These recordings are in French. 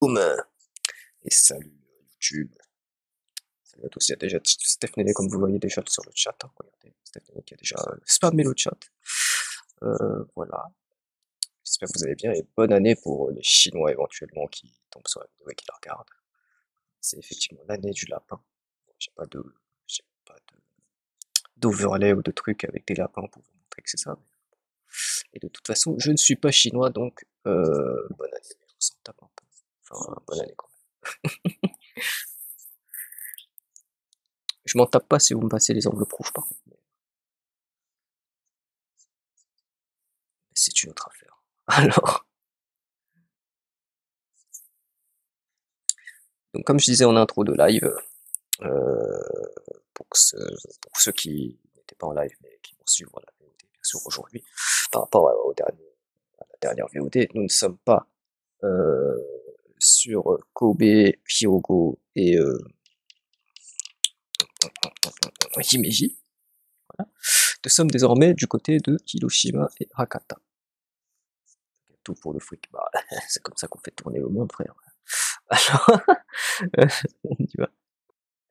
Boum. Et salut YouTube. Salut à tous. Il y a déjà Stephanie, comme vous voyez déjà sur le chat, hein. Regardez, Stephanie qui a déjà spammé le chat. Voilà. J'espère que vous allez bien et bonne année pour les Chinois éventuellement qui tombent sur la vidéo et qui la regardent. C'est effectivement l'année du lapin. J'ai pas d'overlay ou de trucs avec des lapins pour vous montrer que c'est ça. Et de toute façon, je ne suis pas chinois, donc bonne année. On s'en tape un peu. Enfin, bonne année quand même. Je m'en tape pas si vous me passez les enveloppes rouges par contre. C'est une autre affaire. Alors, donc comme je disais en intro de live, euh, pour ceux qui n'étaient pas en live mais qui vont suivre la VOD bien sûr aujourd'hui, par rapport à la dernière VOD, nous ne sommes pas euh, sur Kobe, Hyogo et Himeji. Voilà. Nous sommes désormais du côté de Hiroshima et Hakata. Tout pour le fric. Bah, c'est comme ça qu'on fait tourner le monde, frère. Alors, on y va.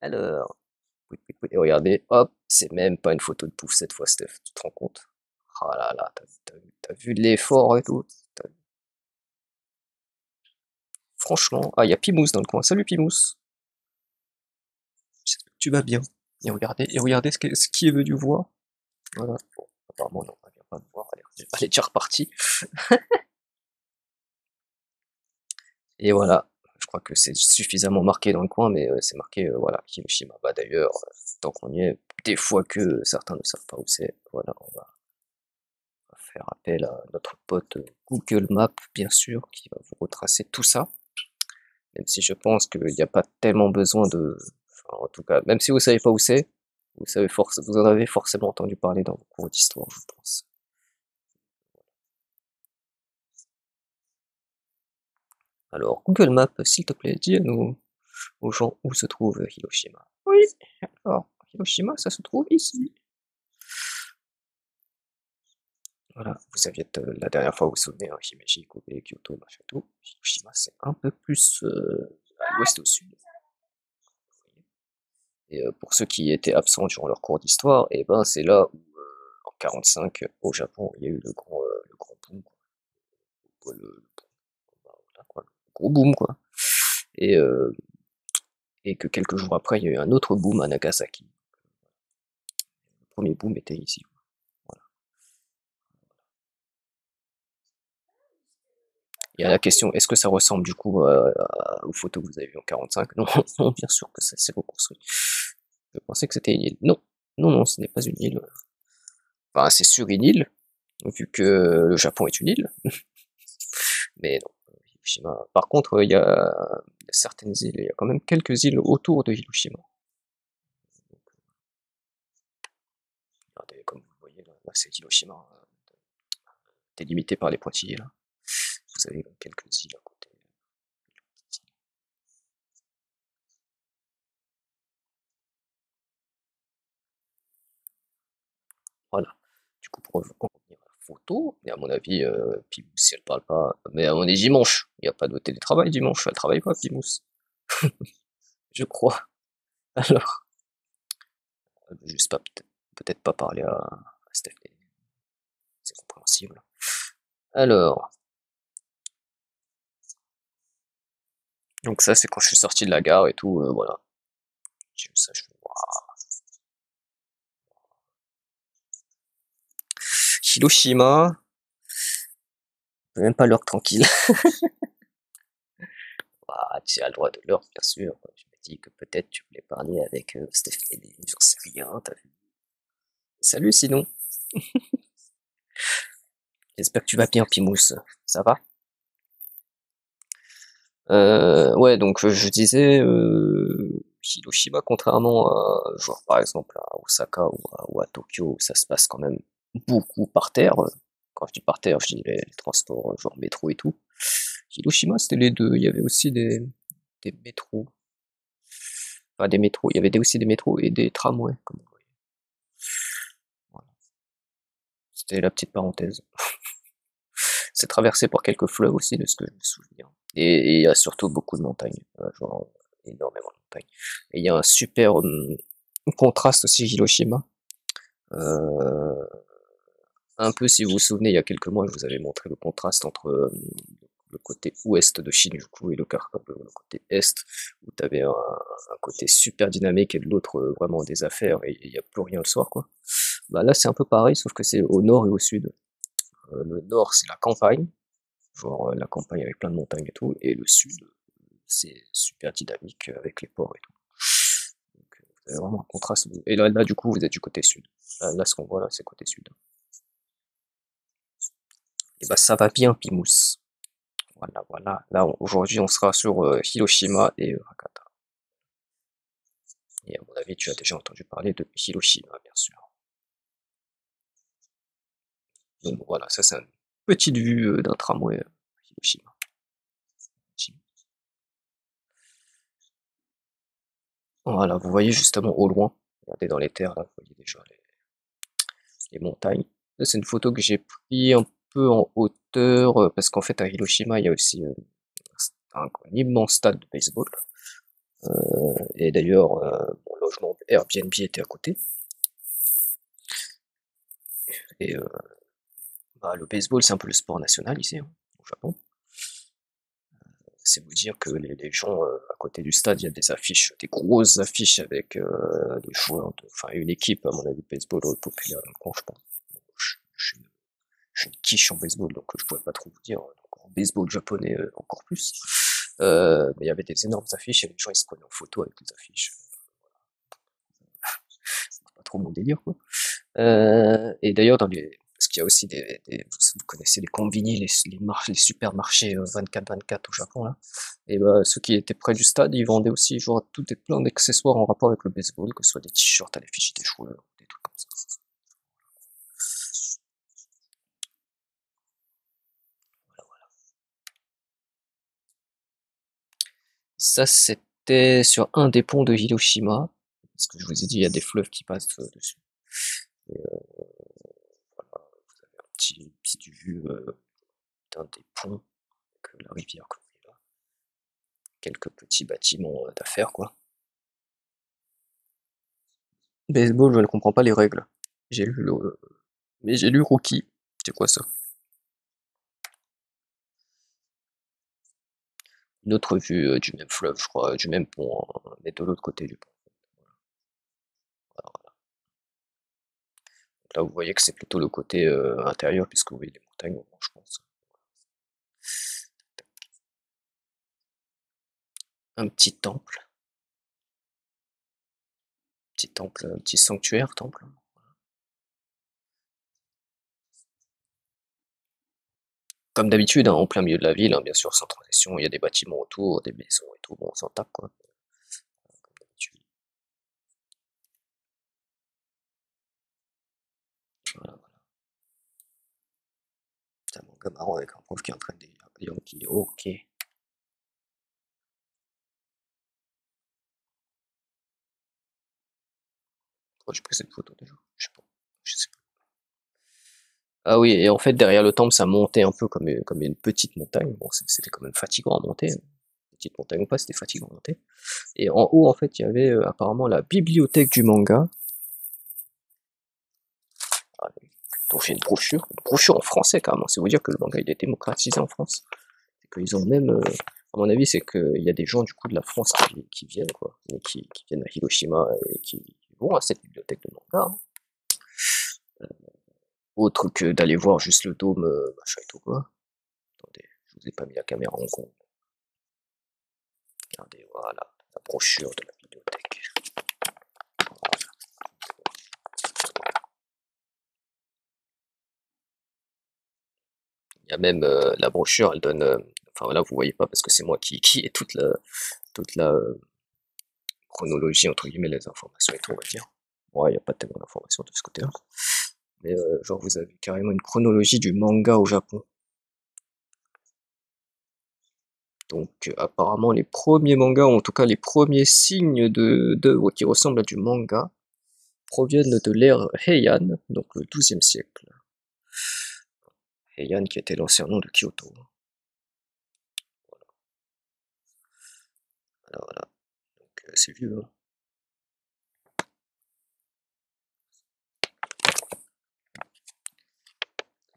Alors, oui, oui, oui. Et regardez, hop, c'est même pas une photo de pouf cette fois, Steph, tu te rends compte? Ah là là, t'as vu l'effort et tout. Franchement, ah, il y a Pimous dans le coin. Salut Pimous, j'espère que tu vas bien. Et regardez ce qui est venu voir. Voilà. Bon, apparemment, non, elle vient pas me voir. Elle est déjà repartie. Et voilà. Je crois que c'est suffisamment marqué dans le coin, mais c'est marqué, voilà, Hiroshima. Bah d'ailleurs, tant qu'on y est, des fois que certains ne savent pas où c'est, voilà, on va faire appel à notre pote Google Maps, bien sûr, qui va vous retracer tout ça. Même si je pense qu'il n'y a pas tellement besoin de... Enfin, en tout cas, même si vous savez pas où c'est, vous en avez forcément entendu parler dans vos cours d'histoire, je pense. Alors, Google Maps, s'il te plaît, dis à nous, aux gens, où se trouve Hiroshima. Oui, alors, Hiroshima, ça se trouve ici. Voilà, vous saviez la dernière fois, vous vous souvenez, hein, Himeji, Kobe, Kyoto, machin tout. Hiroshima, c'est un peu plus à l'ouest au sud. Et pour ceux qui étaient absents durant leur cours d'histoire, et ben c'est là où en 45 au Japon, il y a eu le grand boom, quoi, voilà, quoi, le gros boom quoi. Et, euh, et que quelques jours après, il y a eu un autre boom à Nagasaki. Le premier boom était ici. Voilà. Il y a la question, est-ce que ça ressemble du coup aux photos que vous avez vues en 45? Non, non, bien sûr que ça s'est reconstruit. Je pensais que c'était une île. Non, non, non, ce n'est pas une île. Enfin, c'est sur une île, vu que le Japon est une île. Mais non, Hiroshima. Par contre, il y a certaines îles, il y a quand même quelques îles autour de Hiroshima. Regardez, comme vous le voyez, là c'est Hiroshima, délimité par les pointillés, là. Vous avez quelques îles à côté. Voilà. Du coup, pour revenir à la photo, mais à mon avis, Pimous, si elle parle pas, mais on est dimanche, il n'y a pas de télétravail dimanche, elle travaille pas, Pimous, je crois. Alors, juste pas, peut-être pas parler à Stephanie, c'est compréhensible. Alors, donc ça, c'est quand je suis sorti de la gare et tout, voilà. J'ai vu ça, je fais, waouh. Hiroshima, même pas l'heure tranquille. Ah, tu as le droit de l'heure, bien sûr. Je me dis que peut-être tu voulais parler avec Stéphanie, j'en sais rien, t'as vu. Salut sinon, j'espère que tu vas bien, Pimous. Ça va? Ouais, donc je disais, Hiroshima, contrairement à, genre par exemple à Osaka ou à Tokyo, où ça se passe quand même beaucoup par terre. Quand je dis par terre, je dis les transports, genre métro et tout. Hiroshima, c'était les deux. Il y avait aussi des métros. Enfin, des métros. Il y avait aussi des métros et des tramways, comme vous voyez. Voilà. C'était la petite parenthèse. c'est traversé par quelques fleuves aussi, de ce que je me souviens. Et il y a surtout beaucoup de montagnes, genre énormément de montagnes. Et il y a un super contraste aussi, Hiroshima. Euh, un peu, si vous vous souvenez, il y a quelques mois, je vous avais montré le contraste entre le côté ouest de Shinjuku et le côté est, où tu avais un côté super dynamique et de l'autre vraiment des affaires et il n'y a plus rien le soir, quoi. Bah là, c'est un peu pareil, sauf que c'est au nord et au sud. Le nord, c'est la campagne, genre la campagne avec plein de montagnes et tout, et le sud, c'est super dynamique avec les ports et tout. Donc, vous avez vraiment un contraste. Et là, du coup, vous êtes du côté sud. Là, ce qu'on voit là, c'est côté sud. Et bah, ça va bien, Pimous. Voilà, voilà. Là, aujourd'hui, on sera sur Hiroshima et Hakata. Et à mon avis, tu as déjà entendu parler de Hiroshima, bien sûr. Donc voilà, ça, c'est une petite vue d'un tramway Hiroshima. Voilà, vous voyez justement au loin, regardez dans les terres, là, vous voyez déjà les montagnes. Ça, c'est une photo que j'ai pris un peu en hauteur, parce qu'en fait, à Hiroshima, il y a aussi un immense stade de baseball. Et d'ailleurs, mon logement Airbnb était à côté. Et bah, le baseball, c'est un peu le sport national ici, hein, au Japon. C'est vous dire que les gens à côté du stade, il y a des affiches, des grosses affiches avec des joueurs, enfin une équipe, à mon avis, de baseball populaire dans le coin, je pense. Je suis une quiche en baseball, donc je pourrais pas trop vous dire. Donc, en baseball japonais, encore plus. Mais il y avait des énormes affiches et les gens ils se prenaient en photo avec les affiches. C'est pas trop mon délire, quoi. Et d'ailleurs, parce qu'il y a aussi vous connaissez les combini, les supermarchés 24/24 au Japon, là. Et bah, ceux qui étaient près du stade, ils vendaient aussi genre plein d'accessoires en rapport avec le baseball, que ce soit des t-shirts à l'effigie des joueurs, des trucs comme ça. Voilà, voilà. Ça, c'était sur un des ponts de Hiroshima. Parce que je vous ai dit, il y a des fleuves qui passent dessus. Et, voilà, vous avez un petite vue d'un des ponts que la rivière que vous voyez là. Quelques petits bâtiments d'affaires, quoi. Baseball, je ne comprends pas les règles. J'ai lu mais j'ai lu Rookie. C'est quoi ça? Une autre vue du même fleuve, je crois, du même pont, hein, mais de l'autre côté du pont. Voilà, voilà. Donc là, vous voyez que c'est plutôt le côté intérieur, puisque vous voyez les montagnes, au loin, je pense. Un petit temple, un petit sanctuaire, temple. Comme d'habitude, hein, en plein milieu de la ville, hein, bien sûr, sans transition, il y a des bâtiments autour, des maisons et tout, bon, on s'en tape, quoi, comme d'habitude. Voilà, voilà. C'est un manga marrant avec un prof qui est en train de dire Yankee, ok. Pourquoi j'ai pris cette photo déjà? Je sais pas. Je sais pas. Ah oui, et en fait, derrière le temple, ça montait un peu comme une petite montagne. Bon, c'était quand même fatigant à monter, hein. Petite montagne ou pas, c'était fatigant à monter. Et en haut, en fait, il y avait apparemment la bibliothèque du manga. Ah, donc j'ai une brochure en français carrément. C'est vous dire que le manga il est démocratisé en France. C'est qu'ils ont même, à mon avis, c'est qu'il y a des gens du coup de la France qui viennent quoi, et qui viennent à Hiroshima et qui vont à cette bibliothèque de manga, hein. Autre que d'aller voir juste le dôme, machin et tout quoi. Attendez, je vous ai pas mis la caméra en compte. Regardez, voilà, la brochure de la bibliothèque. Il y a même la brochure, elle donne, enfin là vous voyez pas parce que c'est moi qui ai toute la chronologie entre guillemets, les informations et tout, on va dire. Ouais, il n'y a pas tellement d'informations de ce côté-là. Mais genre vous avez carrément une chronologie du manga au Japon. Donc apparemment les premiers mangas, ou en tout cas les premiers signes d'œuvres qui ressemblent à du manga, proviennent de l'ère Heian, donc le XIIe siècle. Heian qui était l'ancien nom de Kyoto. Voilà. Donc c'est vieux, hein.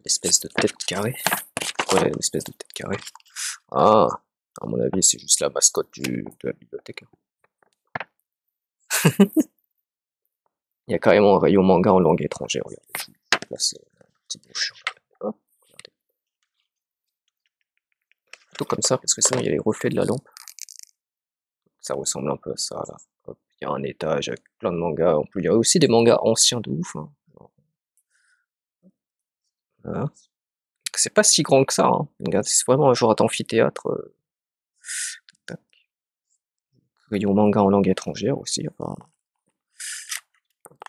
L'espèce de tête carrée. Pourquoi l'espèce de tête carrée? Ah, à mon avis, c'est juste la mascotte de la bibliothèque. Il y a carrément un rayon manga en langue étrangère. Regardez, je vous place une petite brochure. Hop, regardez. Plutôt comme ça, parce que sinon il y a les reflets de la lampe. Ça ressemble un peu à ça, là. Hop, il y a un étage avec plein de mangas. En plus, il y a aussi des mangas anciens de ouf, hein. Voilà. C'est pas si grand que ça, hein. Regardez, c'est vraiment un genre d'amphithéâtre. Tac. Rayon manga en langue étrangère aussi, apparemment.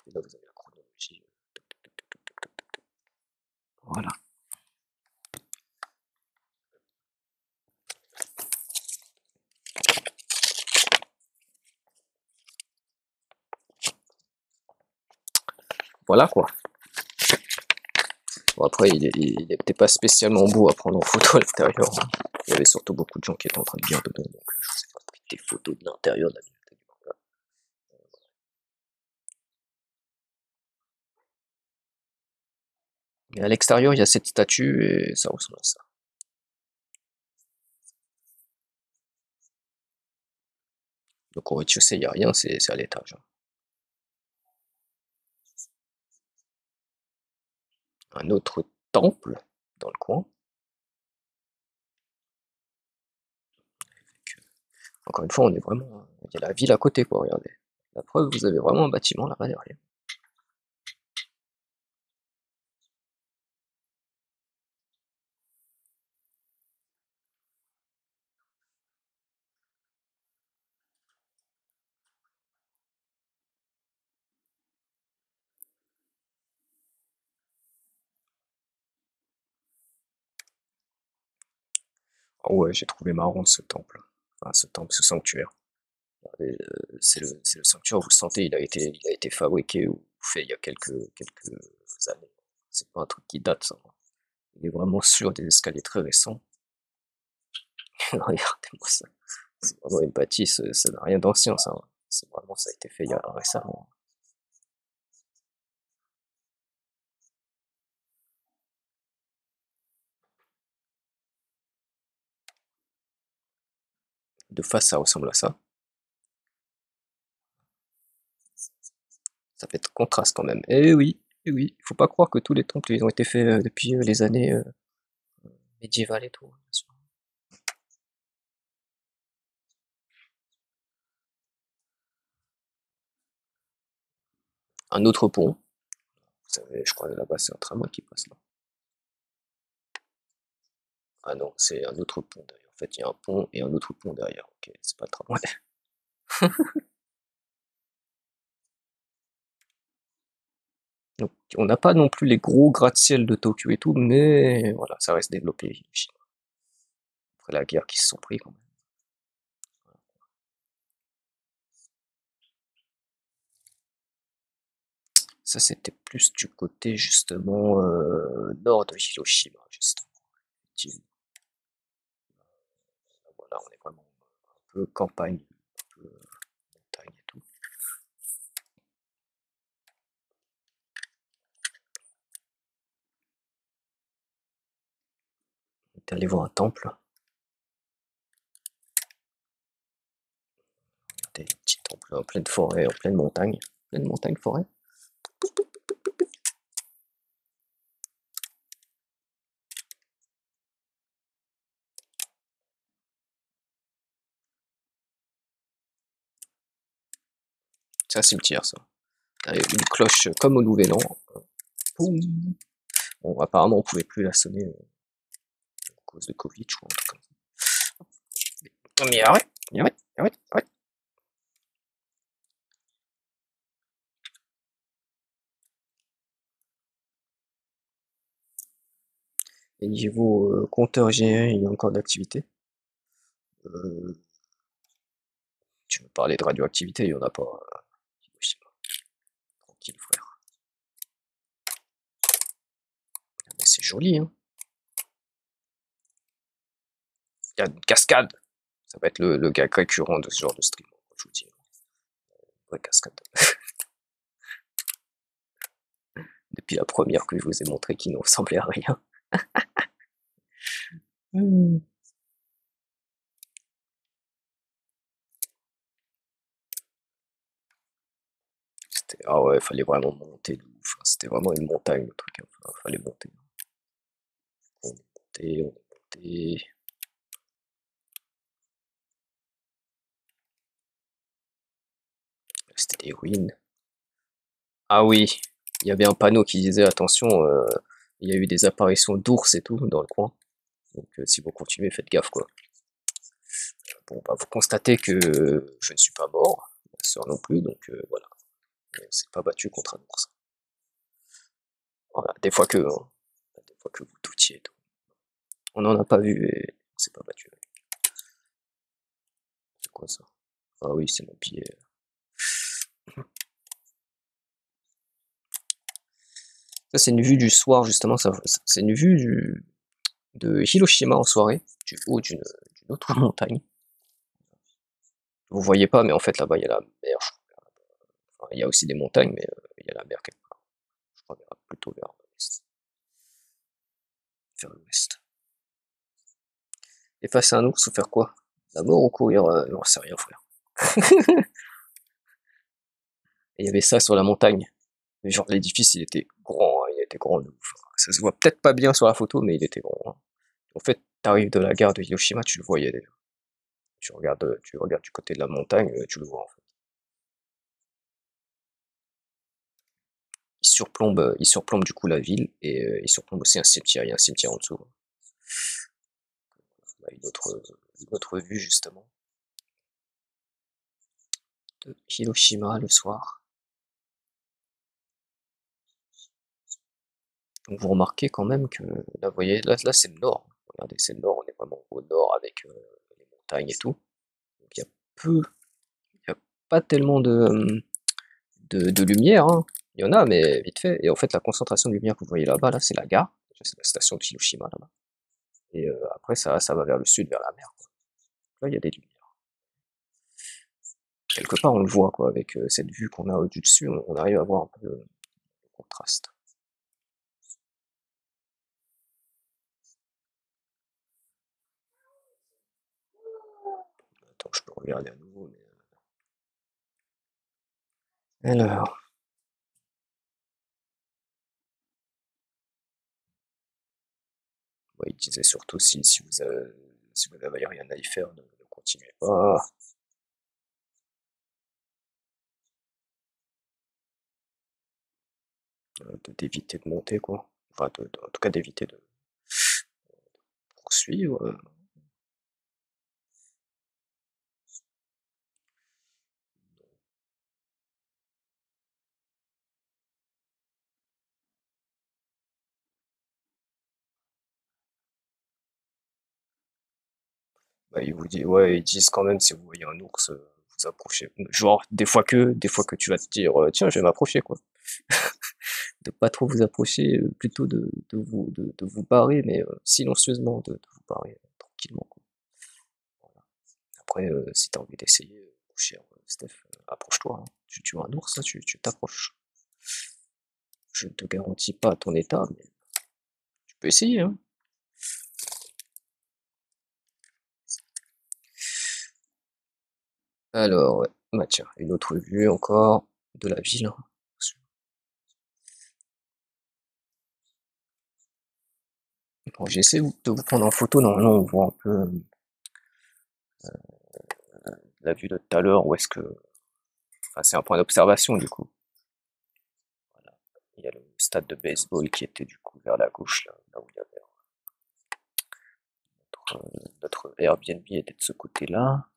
Et là, vous avez la chronologie. Voilà. Voilà quoi. Bon, après, il était pas spécialement beau à prendre en photo à l'intérieur, hein. Il y avait surtout beaucoup de gens qui étaient en train de lire dedans, donc je sais pas, des photos de l'intérieur de la bibliothèque du manga. Mais à l'extérieur, il y a cette statue et ça ressemble à ça. Donc au rez-de-chaussée, il n'y a rien, c'est à l'étage, hein. Un autre temple dans le coin. Encore une fois, on est vraiment. Il y a la ville à côté, quoi, regardez. La preuve, vous avez vraiment un bâtiment là-bas derrière. Oh ouais, j'ai trouvé marrant ce temple. Enfin, ce sanctuaire. C'est le sanctuaire, vous le sentez, il a été fabriqué ou fait il y a quelques années. C'est pas un truc qui date, ça. Il est vraiment sur des escaliers très récents. Regardez-moi ça. C'est vraiment une bâtisse, ça n'a rien d'ancien, ça. C'est vraiment, ça a été fait il y a récemment. De face, ça ressemble à ça. Ça fait contraste quand même. Eh oui, faut pas croire que tous les temples ils ont été faits depuis les années médiévales et tout, bien sûr. Un autre pont. Vous savez, je crois que là-bas c'est un tramway qui passe là. Ah non, c'est un autre pont derrière. En fait, il y a un pont et un autre pont derrière. Ok, c'est pas le tramway. Donc, on n'a pas non plus les gros gratte-ciel de Tokyo et tout, mais voilà, ça reste développé. Après la guerre qui se sont pris quand même. Ça, c'était plus du côté justement nord de Hiroshima, justement. Effectivement. Voilà, on est vraiment un peu campagne, un peu montagne et tout. On est allé voir un temple. Des petits temples en pleine forêt, en pleine montagne. Pleine montagne, forêt. C'est un cimetière, ça. Avec une cloche comme au Nouvel An. Poum. Bon, apparemment, on pouvait plus la sonner à cause de Covid, je crois. Un truc comme ça. Non, mais arrête, arrête, arrête, arrête. Et niveau compteur GR, il y a encore d'activité. Euh, Tu me parlais de radioactivité, il y en a pas. Hiroshima. Tranquille, frère. Mais c'est joli, hein. Il y a une cascade. Ça va être le gag récurrent de ce genre de stream, je vous dis. Vraie cascade. Depuis la première que je vous ai montré qui ne ressemblait à rien. Ah ouais, fallait vraiment monter de ouf. C'était vraiment une montagne le truc. Enfin, fallait monter. On est monté, on est monté. C'était des ruines. Ah oui, il y avait un panneau qui disait attention, il y a eu des apparitions d'ours et tout dans le coin. Donc si vous continuez, faites gaffe quoi. Bon, bah, vous constatez que je ne suis pas mort, ma soeur non plus, donc voilà. On s'est pas battu contre un ours. Voilà, des fois que vous doutiez et tout. On n'en a pas vu et on s'est pas battu. C'est quoi ça? Ah oui, c'est mon billet. Ça, c'est une vue du soir, justement. C'est une vue de Hiroshima en soirée, du haut d'une autre montagne. Vous voyez pas, mais en fait, là-bas, il y a la mer. Enfin, il y a aussi des montagnes, mais il y a la mer quelque part. Je crois plutôt vers l'ouest. Vers l'ouest. Et face à un ours, faut faire quoi? D'abord ou courir? Non, c'est rien, frère. Et il y avait ça sur la montagne. Mais genre, l'édifice, il était grand, hein, il était grand de ouf. Ça se voit peut-être pas bien sur la photo, mais il était grand, hein. En fait, t'arrives de la gare de Hiroshima, tu le voyais déjà. Tu regardes du côté de la montagne, tu le vois en fait. Il surplombe du coup la ville et il surplombe aussi un cimetière. Il y a un cimetière en dessous. On a une autre vue justement de Hiroshima le soir. Donc vous remarquez quand même que là, vous voyez, là c'est le nord. Regardez, c'est le nord. On est vraiment au nord avec les montagnes et tout. Donc il y a pas tellement de lumière, hein. Il y en a, mais vite fait. Et en fait, la concentration de lumière que vous voyez là-bas, là, c'est la gare. C'est la station de Hiroshima là-bas. Et après, ça va vers le sud, vers la mer, quoi. Là, il y a des lumières. Quelque part, on le voit, quoi, avec cette vue qu'on a au-dessus, on arrive à voir un peu le contraste. Attends, je peux regarder à nouveau, mais... Alors, ouais, il disait surtout si vous n'avez rien à y faire, ne continuez pas. D'éviter de monter, quoi. Enfin, en tout cas, d'éviter de poursuivre. Bah, ouais, ils disent quand même si vous voyez un ours, vous approchez. Genre, des fois que tu vas te dire, tiens, je vais m'approcher, quoi. De pas trop vous approcher, plutôt de vous barrer, mais silencieusement, de vous barrer tranquillement, quoi. Voilà. Après, si t'as envie d'essayer, mon cher Steph, approche-toi, hein. Tu vois un ours, là, tu t'approches. Je ne te garantis pas ton état, mais tu peux essayer, hein. Alors, ouais. Bah tiens, une autre vue encore de la ville, hein. Bon, j'essaie de vous prendre en photo, normalement on voit un peu la vue de tout à l'heure, où est-ce que... Enfin, c'est un point d'observation du coup. Voilà. Il y a le stade de baseball qui était du coup vers la gauche, là où il y avait notre Airbnb était de ce côté-là.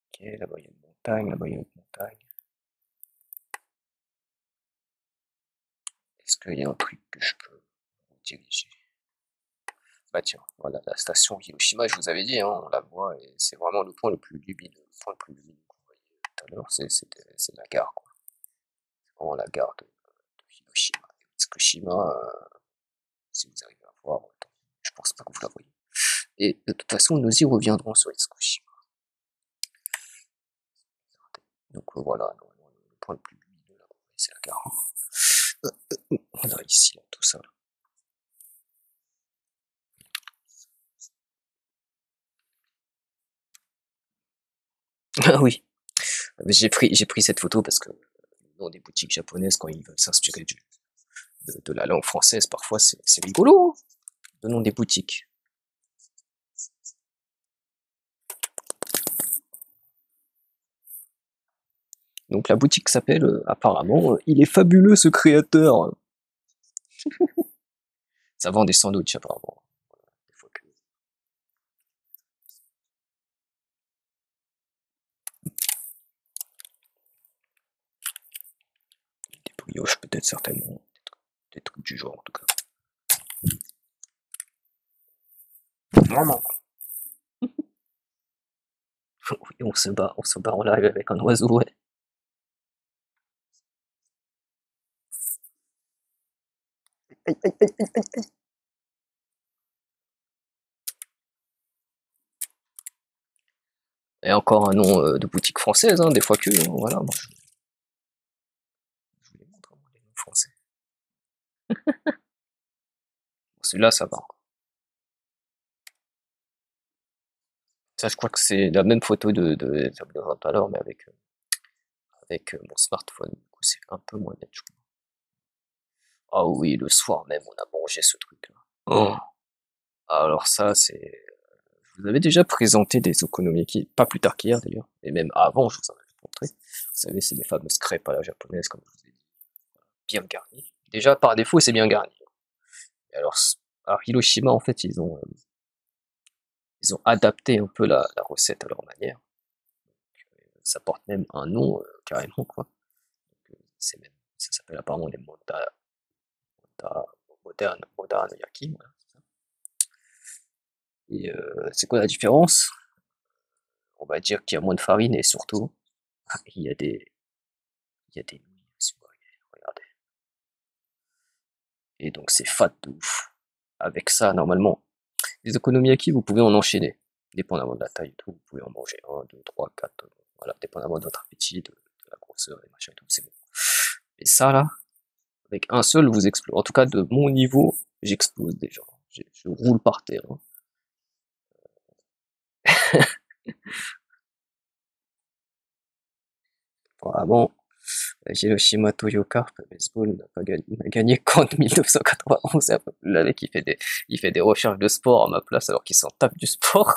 Ok, là-bas il y a une montagne, là-bas il y a une montagne. Est-ce qu'il y a un truc que je peux diriger? Bah tiens, voilà la station Hiroshima, je vous avais dit, hein, on la voit, et c'est vraiment le point le plus lumineux, le point le plus lumineux que vous voyez tout à l'heure, c'est la gare, quoi. C'est vraiment la gare de Hiroshima. Et Tsukushima, si vous arrivez à voir, je pense pas que vous la voyez. Et de toute façon, nous y reviendrons sur les Tsukushima. Donc voilà, le point le plus lumineux de la Corée, c'est la gare. On a ici, là, tout ça. Là. Ah oui, j'ai pris cette photo parce que dans des boutiques japonaises, quand ils veulent s'inspirer de la langue française, parfois c'est rigolo, hein, le nom des boutiques. Donc la boutique s'appelle apparemment Il est fabuleux ce créateur. Ça vend des sandwichs apparemment. Des fois que- des brioches peut-être certainement. Des trucs du genre en tout cas. Vraiment. Oui, on se bat en live avec un oiseau, ouais. Aïe, aïe, aïe, aïe, aïe. Et encore un nom de boutique française, hein, des fois que, hein, voilà, moi je vous les montre, hein, les noms français. Bon, celui-là, ça va. Ça, je crois que c'est la même photo de tout à l'heure, mais avec mon smartphone. Du coup, c'est un peu moins net, je crois. Ah oui, le soir même, on a mangé ce truc-là. Oh. Alors ça, c'est... Je vous avais déjà présenté des okonomiyaki, pas plus tard qu'hier d'ailleurs, et même avant, je vous en avais montré. Vous savez, c'est des fameuses crêpes à la japonaise, comme je vous ai dit, bien garnies. Déjà, par défaut, c'est bien garni. Et alors, à Hiroshima, en fait, ils ont adapté un peu la recette à leur manière. Ça porte même un nom, carrément, quoi. C'est même, ça s'appelle apparemment les Mota- modern yaki, voilà. Et c'est quoi la différence? On va dire qu'il y a moins de farine et surtout, il y a des, il y a des nouilles, si vous regardez. Et donc c'est fat de ouf. Avec ça, normalement, les okonomiyaki, vous pouvez en enchaîner. Dépendamment de la taille et tout, vous pouvez en manger un, deux, trois, quatre, voilà, dépendamment de votre appétit, de la grosseur et machin et tout, c'est bon. Et ça, là, avec un seul, vous explosez. En tout cas, de mon niveau, j'explose déjà. Je roule par terre, hein. Apparemment, Hiroshima Toyo Carp Baseball n'a gagné qu'en 1991. Le mec, il fait des recherches de sport à ma place alors qu'il s'en tape du sport.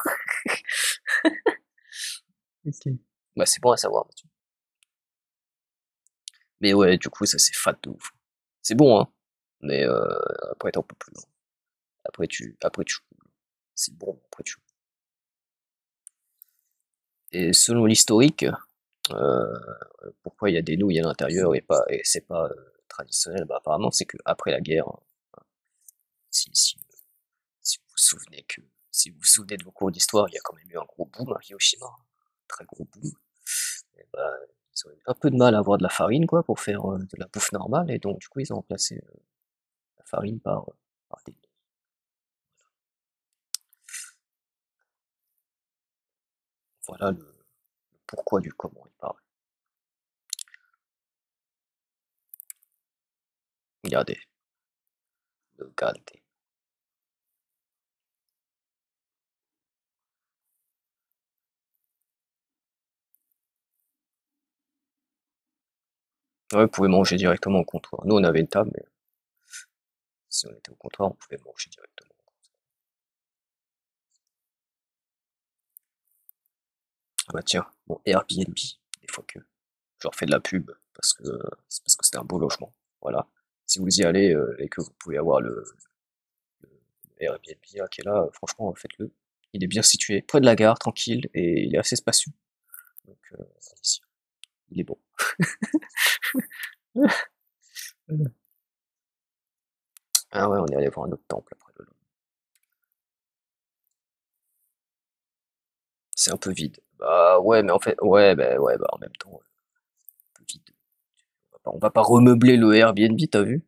Ok. Bah, c'est bon à savoir, Mathieu. Mais ouais, du coup, ça c'est fat de ouf. C'est bon, hein. Mais après, t'en peux plus, hein. Après tu, c'est bon, après tu. Et selon l'historique, euh, pourquoi il y a des nouilles à l'intérieur et c'est pas traditionnel, bah apparemment c'est que après la guerre, hein, si, si, si vous vous souvenez si vous vous souvenez de vos cours d'histoire, il y a quand même eu un gros boom à Hiroshima, un très gros boom. Et bah, ils ont eu un peu de mal à avoir de la farine quoi pour faire de la bouffe normale et donc du coup ils ont remplacé la farine par des. Voilà le pourquoi du comment il parle. Regardez, le Gante. Ouais, vous pouvez manger directement au comptoir. Nous on avait une table, mais si on était au comptoir, on pouvait manger directement. Ah bah tiens, bon Airbnb, des fois que je leur fais de la pub c'est parce que c'était un beau logement. Voilà. Si vous y allez et que vous pouvez avoir le Airbnb là, qui est là, franchement, faites-le. Il est bien situé, près de la gare, tranquille, et il est assez spacieux. Donc, allez-y. Il est bon. Ah ouais, on est allé voir un autre temple après le. C'est un peu vide. Bah ouais, mais en fait, ouais, bah en même temps, un peu vide. On va pas remeubler le Airbnb, t'as vu?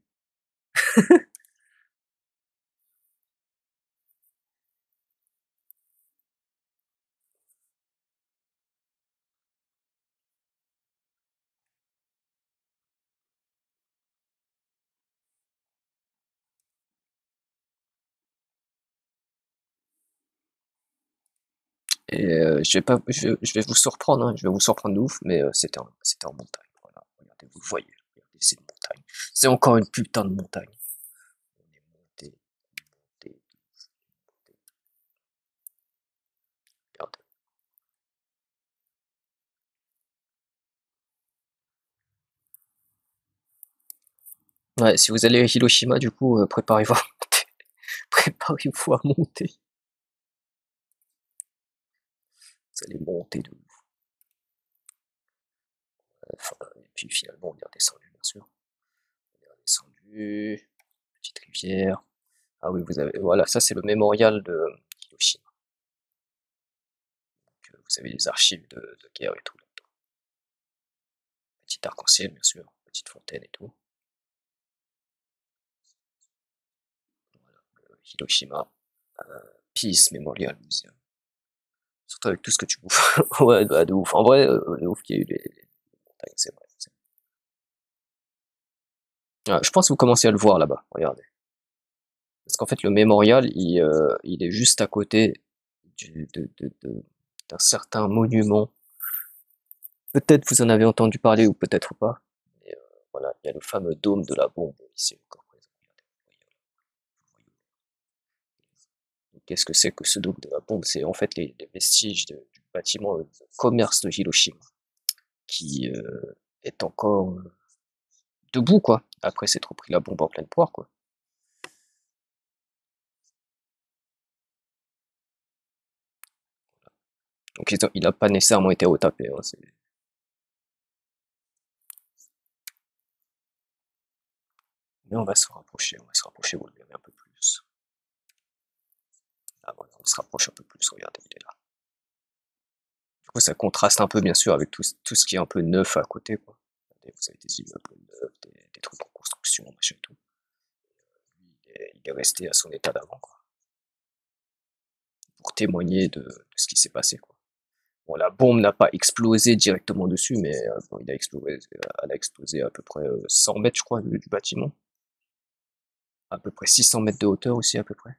Et je vais pas, je vais vous surprendre, hein, je vais vous surprendre de ouf, mais c'était en montagne. Voilà, regardez, vous le voyez, regardez, c'est une montagne. C'est encore une putain de montagne. On est monté, monté, monté. Regardez. Ouais, si vous allez à Hiroshima, du coup, préparez-vous à monter. Préparez-vous à monter. Vous allez monter de ouf. Enfin, et puis finalement, on est redescendu, bien sûr. On est redescendu. Petite rivière. Ah oui, vous avez, voilà, ça c'est le mémorial de Hiroshima. Donc, vous avez les archives de guerre et tout là-dedans. Petit arc-en-ciel, bien sûr, petite fontaine et tout. Voilà, Hiroshima, Peace Memorial Museum. Surtout avec tout ce que tu bouffes. Ouais, bah, de ouf. En vrai, de ouf qu'il y a eu les montagnes, c'est vrai. Ah, je pense que vous commencez à le voir là-bas, regardez. Parce qu'en fait, le mémorial, il est juste à côté d'un certain monument. Peut-être vous en avez entendu parler ou peut-être pas. Mais voilà, il y a le fameux dôme de la bombe ici encore présent. Qu'est-ce que c'est que ce dôme de la bombe? C'est en fait les vestiges du bâtiment de commerce de Hiroshima qui est encore debout, quoi. Après s'être pris la bombe en pleine poire, quoi. Donc il n'a pas nécessairement été retapé, hein, mais on va se rapprocher, vous le verrez un peu plus. Ah voilà, on se rapproche un peu plus, regardez, il est là. Du coup, ça contraste un peu, bien sûr, avec tout ce qui est un peu neuf à côté, quoi. Regardez, vous avez des immeubles neufs, des trucs en construction, machin et tout. Il est resté à son état d'avant, quoi, pour témoigner de ce qui s'est passé, quoi. Bon, la bombe n'a pas explosé directement dessus, mais bon, elle a explosé à peu près 100 mètres, je crois, du bâtiment. À peu près 600 mètres de hauteur aussi, à peu près.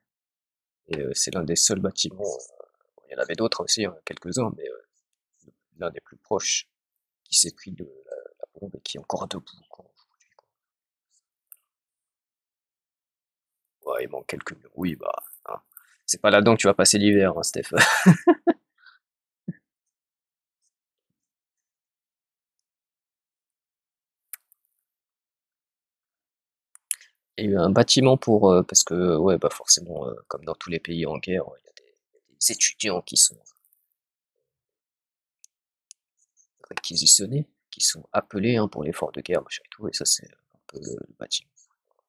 Et c'est l'un des seuls bâtiments, il y en avait d'autres aussi, hein, quelques-uns, mais l'un des plus proches qui s'est pris de la bombe et qui est encore debout, quoi, aujourd'hui, quoi. Ouais, il manque quelques murs. Oui, bah, hein. C'est pas là-dedans que tu vas passer l'hiver, hein, Steph. Il y a eu un bâtiment pour, parce que, ouais, bah forcément, comme dans tous les pays en guerre, il y a des étudiants qui sont réquisitionnés, qui sont appelés, hein, pour l'effort de guerre, machin et tout, et ça c'est un peu le bâtiment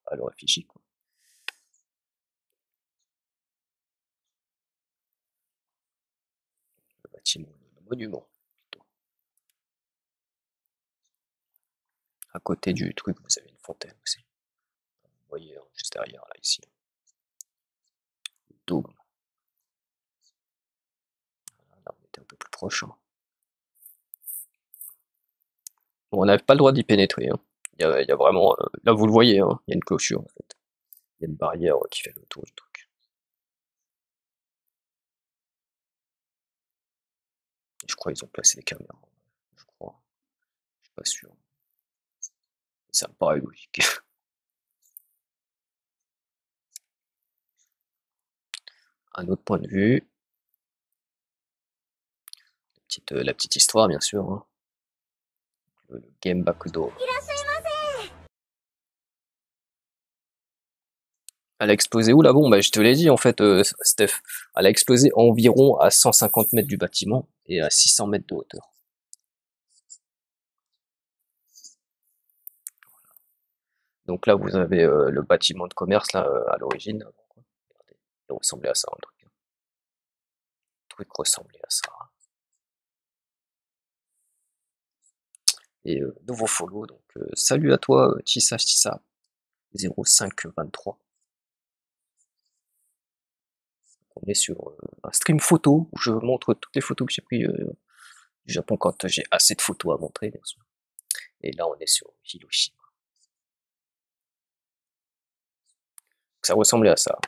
à leur effigie, quoi. Le bâtiment, le monument, plutôt. À côté du truc, vous avez une fontaine aussi. Vous voyez, hein, juste derrière, là, ici. Le dôme. Là, on était un peu plus proche, hein. Bon, on n'avait pas le droit d'y pénétrer, hein. Il y a vraiment, là vous le voyez, hein, il y a une clôture en fait. Il y a une barrière qui fait le tour du truc. Je crois qu'ils ont placé des caméras, je crois. Je suis pas sûr. Ça me paraît logique. Un autre point de vue, la petite histoire bien sûr, hein. Le Game Bakudo. Elle a explosé où la bombe? Bah, je te l'ai dit en fait, Steph. Elle a explosé environ à 150 mètres du bâtiment et à 600 mètres de hauteur. Donc là, vous avez le bâtiment de commerce là à l'origine. Regardez, il ressemblait à ça, un truc. Le truc ressemblait à ça. Et nouveau follow, donc salut à toi, Tissa Tissa 0523. On est sur un stream photo où je montre toutes les photos que j'ai prises du Japon quand j'ai assez de photos à montrer, bien sûr. Et là, on est sur Hiroshima. Ça ressemblait à ça.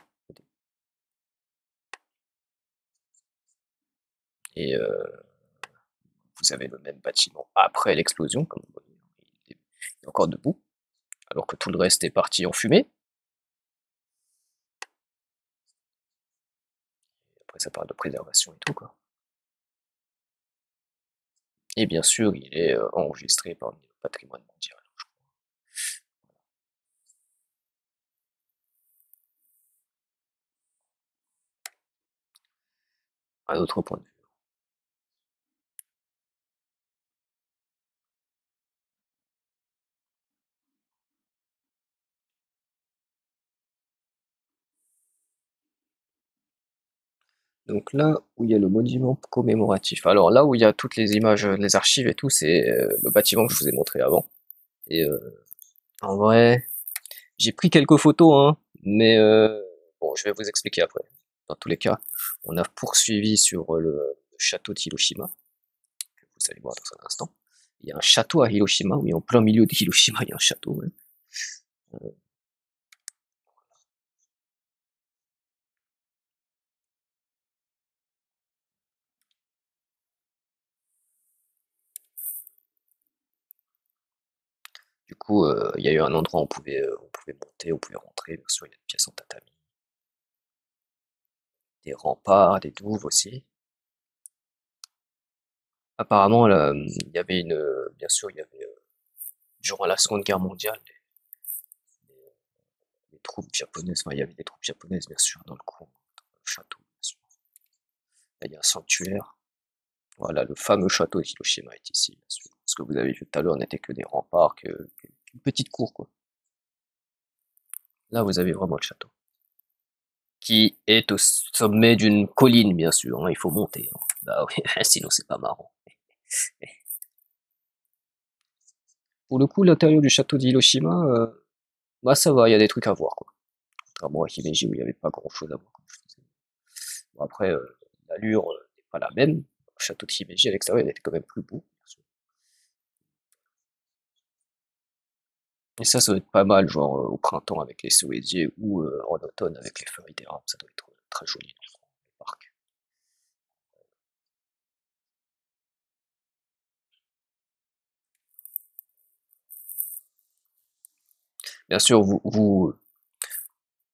Et vous avez le même bâtiment après l'explosion, comme vous voyez, il est encore debout, alors que tout le reste est parti en fumée. Après, ça parle de préservation et tout, quoi. Et bien sûr, il est enregistré parmi le patrimoine mondial. Un autre point de vue. Donc là où il y a le monument commémoratif. Alors là où il y a toutes les images, les archives et tout, c'est le bâtiment que je vous ai montré avant. Et en vrai, j'ai pris quelques photos, hein, mais bon, je vais vous expliquer après. Dans tous les cas, on a poursuivi sur le château de Hiroshima, que vous allez voir dans un instant. Il y a un château à Hiroshima, oui, en plein milieu de Hiroshima, il y a un château. Ouais. Du coup, il y a eu un endroit où on pouvait monter, on pouvait rentrer. Bien sûr, il y a des pièces en tatami, des remparts, des douves aussi. Apparemment, là, il y avait bien sûr, il y avait durant la Seconde Guerre mondiale, les troupes japonaises. Enfin, il y avait des troupes japonaises, bien sûr, dans le coin, dans le château. Bien sûr. Là, il y a un sanctuaire. Voilà, le fameux château de Hiroshima est ici, bien sûr. Ce que vous avez vu tout à l'heure n'était que des remparts, qu'une petite cour, quoi. Là, vous avez vraiment le château, qui est au sommet d'une colline, bien sûr, hein, il faut monter. Hein. Bah oui, sinon c'est pas marrant. Pour le coup, l'intérieur du château d'Hiroshima, bah ça va, il y a des trucs à voir, quoi. Contrairement à Himeji où il n'y avait pas grand chose à voir, comme je disais. Bon, après, l'allure n'est pas la même. Le château de Himeji à l'extérieur, il était quand même plus beau, bien sûr. Et ça doit être pas mal, genre au printemps avec les cerisiers ou en automne avec les feuilles d'érable, ça doit être très joli dans le parc. Bien sûr,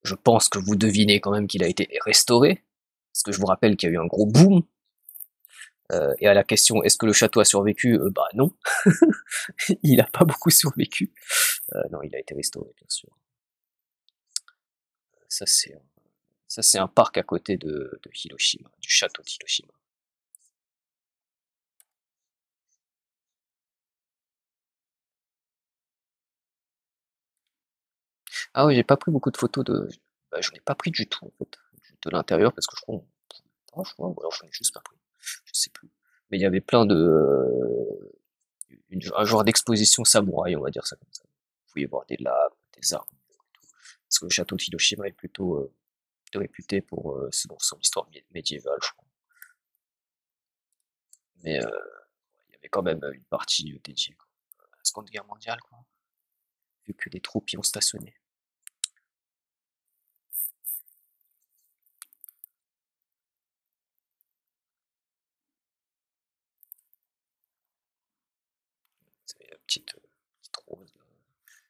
je pense que vous devinez quand même qu'il a été restauré, parce que je vous rappelle qu'il y a eu un gros boom. Et à la question est-ce que le château a survécu, bah non, il a pas beaucoup survécu. Non, il a été restauré, bien sûr. Ça c'est ça c'est un parc à côté de Hiroshima, du château d'Hiroshima. Ah oui, j'ai pas pris beaucoup de photos bah, j'en ai pas pris du tout en fait, de l'intérieur parce que je crois, je crois, ou alors j'en ai juste pas pris, je sais plus. Mais il y avait plein un genre d'exposition samouraï, on va dire ça comme ça. Vous pouvez voir des lames, des armes, parce que le château de Hiroshima est plutôt réputé pour son histoire médiévale, je crois. Mais il y avait quand même une partie dédiée quoi, à la Seconde Guerre mondiale, quoi, vu que les troupes y ont stationné. C'est une petite rose, là.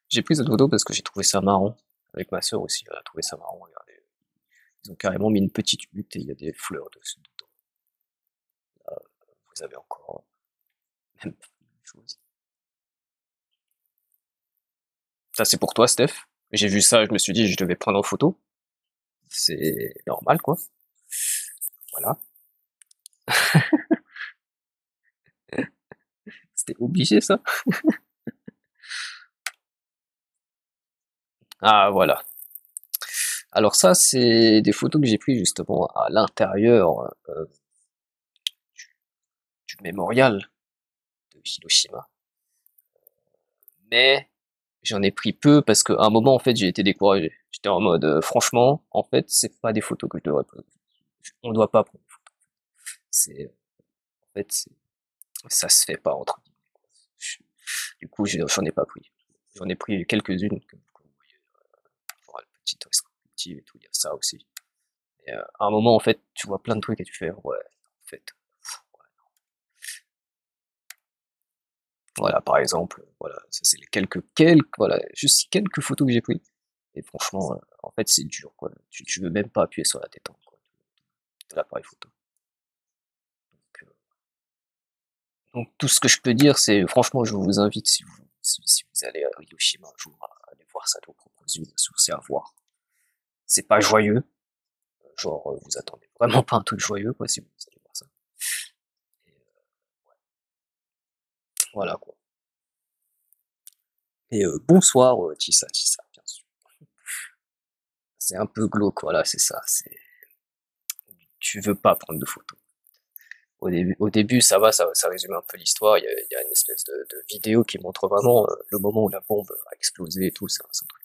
J'ai pris cette photo parce que j'ai trouvé ça marrant. Avec ma sœur aussi, elle a trouvé ça marrant. Regardez. Ils ont carrément mis une petite hutte et il y a des fleurs dessus dedans. Là, vous avez encore même chose. Ça c'est pour toi, Steph. J'ai vu ça, je me suis dit je devais prendre en photo. C'est normal, quoi. Voilà. C'était obligé, ça. Ah, voilà. Alors ça, c'est des photos que j'ai prises justement à l'intérieur du mémorial de Hiroshima. Mais j'en ai pris peu parce qu'à un moment, en fait, j'ai été découragé. J'étais en mode, franchement, en fait, c'est pas des photos que je devrais prendre. On ne doit pas prendre. C'est, en fait, ça se fait pas entre guillemets. Du coup, j'en ai pas pris. J'en ai pris quelques-unes, comme vous voyez, pour la petite rétrospective et tout, il y a ça aussi. Et à un moment, en fait, tu vois plein de trucs et tu fais, ouais, en fait, Voilà, par exemple, voilà, ça c'est les quelques, voilà, juste quelques photos que j'ai prises. Et franchement, en fait, c'est dur, quoi. Tu veux même pas appuyer sur la détente, quoi, de l'appareil photo. Donc, tout ce que je peux dire, c'est, franchement, je vous invite, si vous allez à Hiroshima un jour, à aller voir ça de vos propres yeux, c'est à voir. C'est pas joyeux, genre, vous attendez vraiment pas un truc joyeux, quoi, si vous allez voir ça. Et, voilà, quoi. Et bonsoir, Tissa, Tissa, bien sûr. C'est un peu glauque, voilà, c'est ça. Tu veux pas prendre de photos. Au début, ça va, ça résume un peu l'histoire. Il y a une espèce de vidéo qui montre vraiment le moment où la bombe a explosé et tout. C'est un truc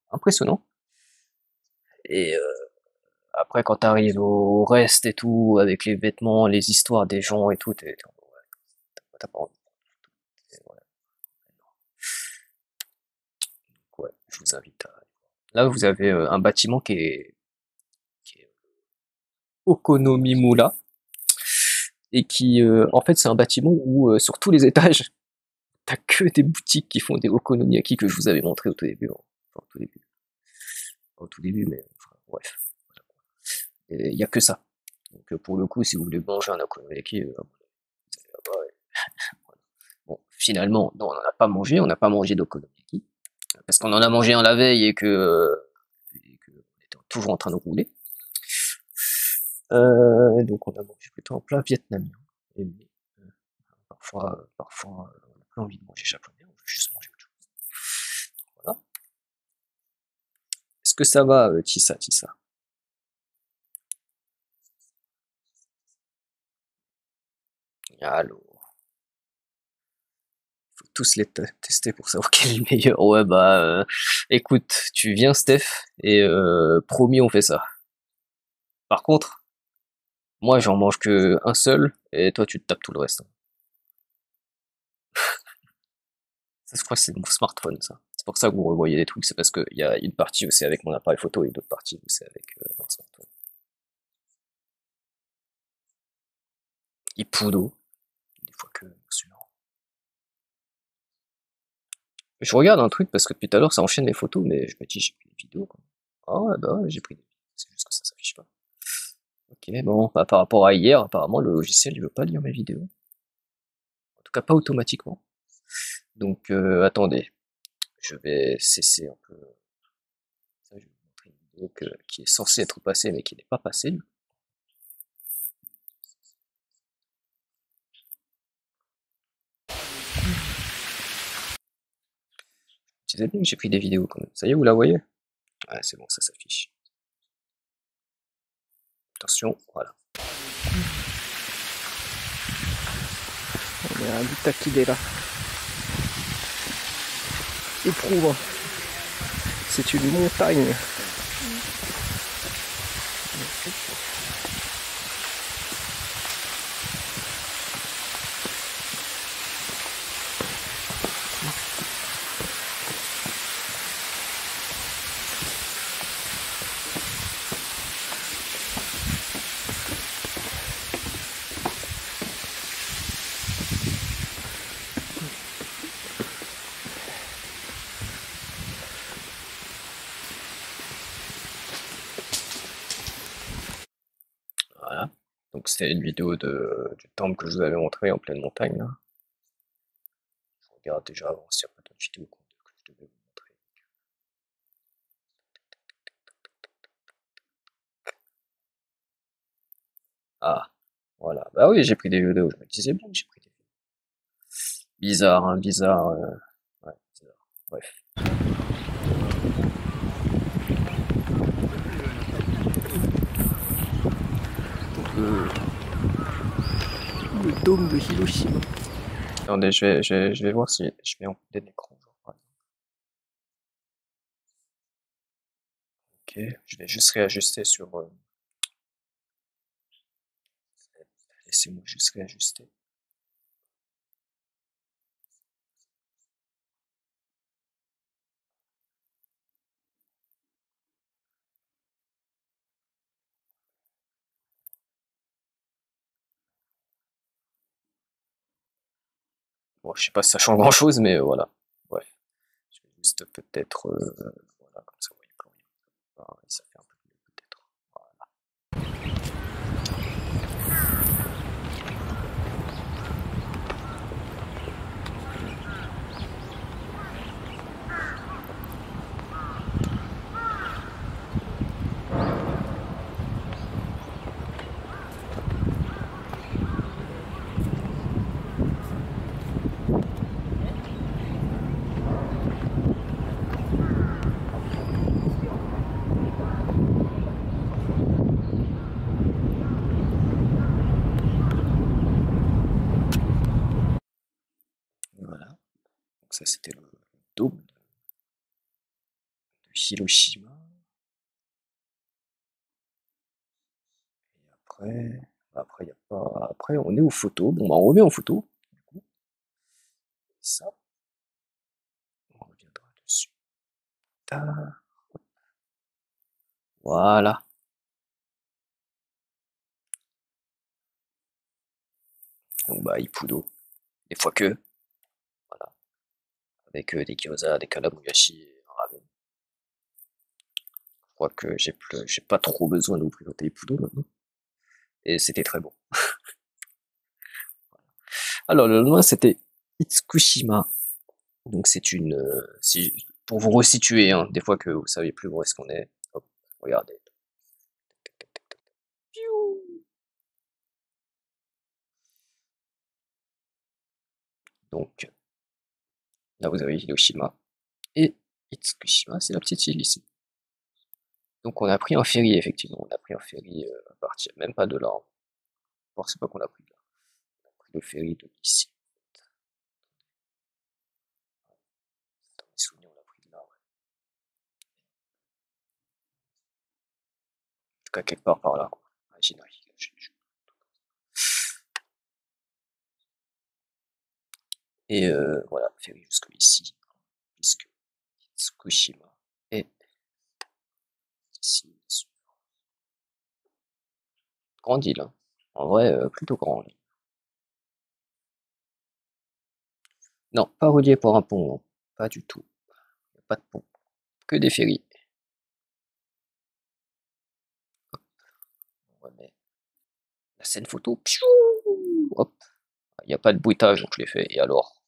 impressionnant. Et après, quand t'arrives au reste et tout, avec les vêtements, les histoires des gens et tout, ouais, t'as pas envie. Ouais, ouais, je vous invite à... Là, vous avez un bâtiment qui est Okonomimura, et qui, en fait, c'est un bâtiment où, sur tous les étages, t'as que des boutiques qui font des okonomiyaki que je vous avais montré au tout début, hein. Enfin, au tout début, mais enfin, bref. Et il y a que ça. Donc, pour le coup, si vous voulez manger un okonomiyaki, vous allez là-bas, et voilà. Bon, finalement, non, on n'a pas mangé d'okonomiyaki, parce qu'on en a mangé un la veille et que on était toujours en train de rouler. Donc on a mangé plutôt un plat vietnamien. Et, parfois, on n'a pas envie de manger japonais, on veut juste manger autre chose. Voilà. Est-ce que ça va, Tissa, Tissa? Alors, faut tous les tester pour savoir quel est le meilleur. Ouais, bah, écoute, tu viens, Steph, et promis, on fait ça. Par contre, moi, j'en mange que un seul, et toi, tu te tapes tout le reste, hein. Ça, je crois que c'est mon smartphone, ça. C'est pour ça que vous revoyez des trucs, c'est parce qu'il y a une partie où c'est avec mon appareil photo et une autre partie où c'est avec mon smartphone. Ippudo, des fois que celui-là. Je regarde un truc parce que depuis tout à l'heure ça enchaîne les photos, mais je me dis j'ai pris des vidéos, quoi. Ah ouais, bah ouais, j'ai pris des vidéos. C'est juste que ça s'affiche pas. Ok, bon, bah, par rapport à hier, apparemment le logiciel il veut pas lire mes vidéos. En tout cas pas automatiquement. Donc attendez, je vais cesser un peu. Ça, je vais vous montrer une vidéo qui est censée être passée mais qui n'est pas passée. Tu sais bien que j'ai pris des vidéos quand même. Ça y est, vous la voyez? Ouais, c'est bon, ça s'affiche. Attention, voilà. On est à l'Itakidera. Éprouvant. C'est une montagne. Voilà. Donc c'était une vidéo du temple que je vous avais montré en pleine montagne, là. Je regarde déjà avant s'il n'y a pas d'autres vidéos que je devais vous montrer. Ah, voilà. Bah oui, j'ai pris des vidéos, je me disais bien que j'ai pris des vidéos. Bizarre, hein, bizarre. Ouais, bizarre. Bref. Le dôme de Hiroshima. Attendez, je vais voir si je mets en plein écran, genre, par exemple. Ok, je vais juste réajuster sur... laissez-moi juste réajuster. Bon, je sais pas si ça change grand-chose, mais voilà. Bref, je vais juste peut-être, voilà, comme ça, vous voyez plus rien. Ah, et ça fait un peu mieux peut-être. Voilà. Voilà. Donc ça, c'était le dôme de Hiroshima. Et après, y a pas. Après, on est aux photos. Bon, bah, on remet en photo. Du coup, ça, on reviendra dessus. Ta- Voilà. Donc, bah, Ippudo. Des fois que, voilà. Avec des gyoza, des kalamuyashi et un ramen. Je crois que j'ai pas trop besoin de vous présenter Ippudo maintenant. Et c'était très bon. Alors, le lendemain, c'était Itsukushima. Donc, c'est une. Pour vous resituer, hein, des fois que vous savez plus où est-ce qu'on est. Hop, regardez. Donc, là, vous avez Hiroshima. Et Itsukushima, c'est la petite île ici. Donc, on a pris un ferry, effectivement. On a pris un ferry à partir, même pas de là. Bon, c'est pas qu'on a pris de là. On a pris le ferry de ici. Dans mes souvenirs, on a pris de là, ouais. En tout cas, quelque part par là, quoi. Et voilà, ferry jusque ici, puisque Tsukushima est ici. Grande île, hein. En vrai, plutôt grande. Non, pas relié par un pont, non. Pas du tout. Y a pas de pont. Que des ferries. On remet la scène photo. Piou, hop. Il n'y a pas de bruitage, donc je l'ai fait. Et alors?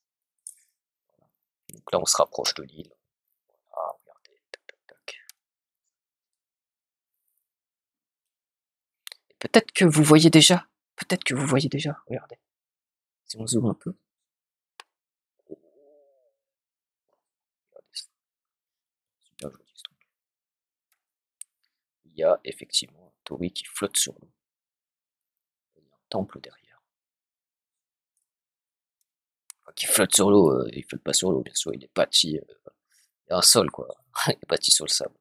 Donc là, on se rapproche de l'île. Ah, regardez. Tac, tac, tac. Peut-être que vous voyez déjà. Peut-être que vous voyez déjà. Regardez. Si on zoome un peu. Regardez ça. Super joli ce truc. Il y a effectivement un torii qui flotte sur l'eau. Il y a un temple derrière. Enfin, qui flotte sur l'eau. Il flotte pas sur l'eau, bien sûr. Il est bâti. Il y a un sol, quoi. Il est bâti sur le sable.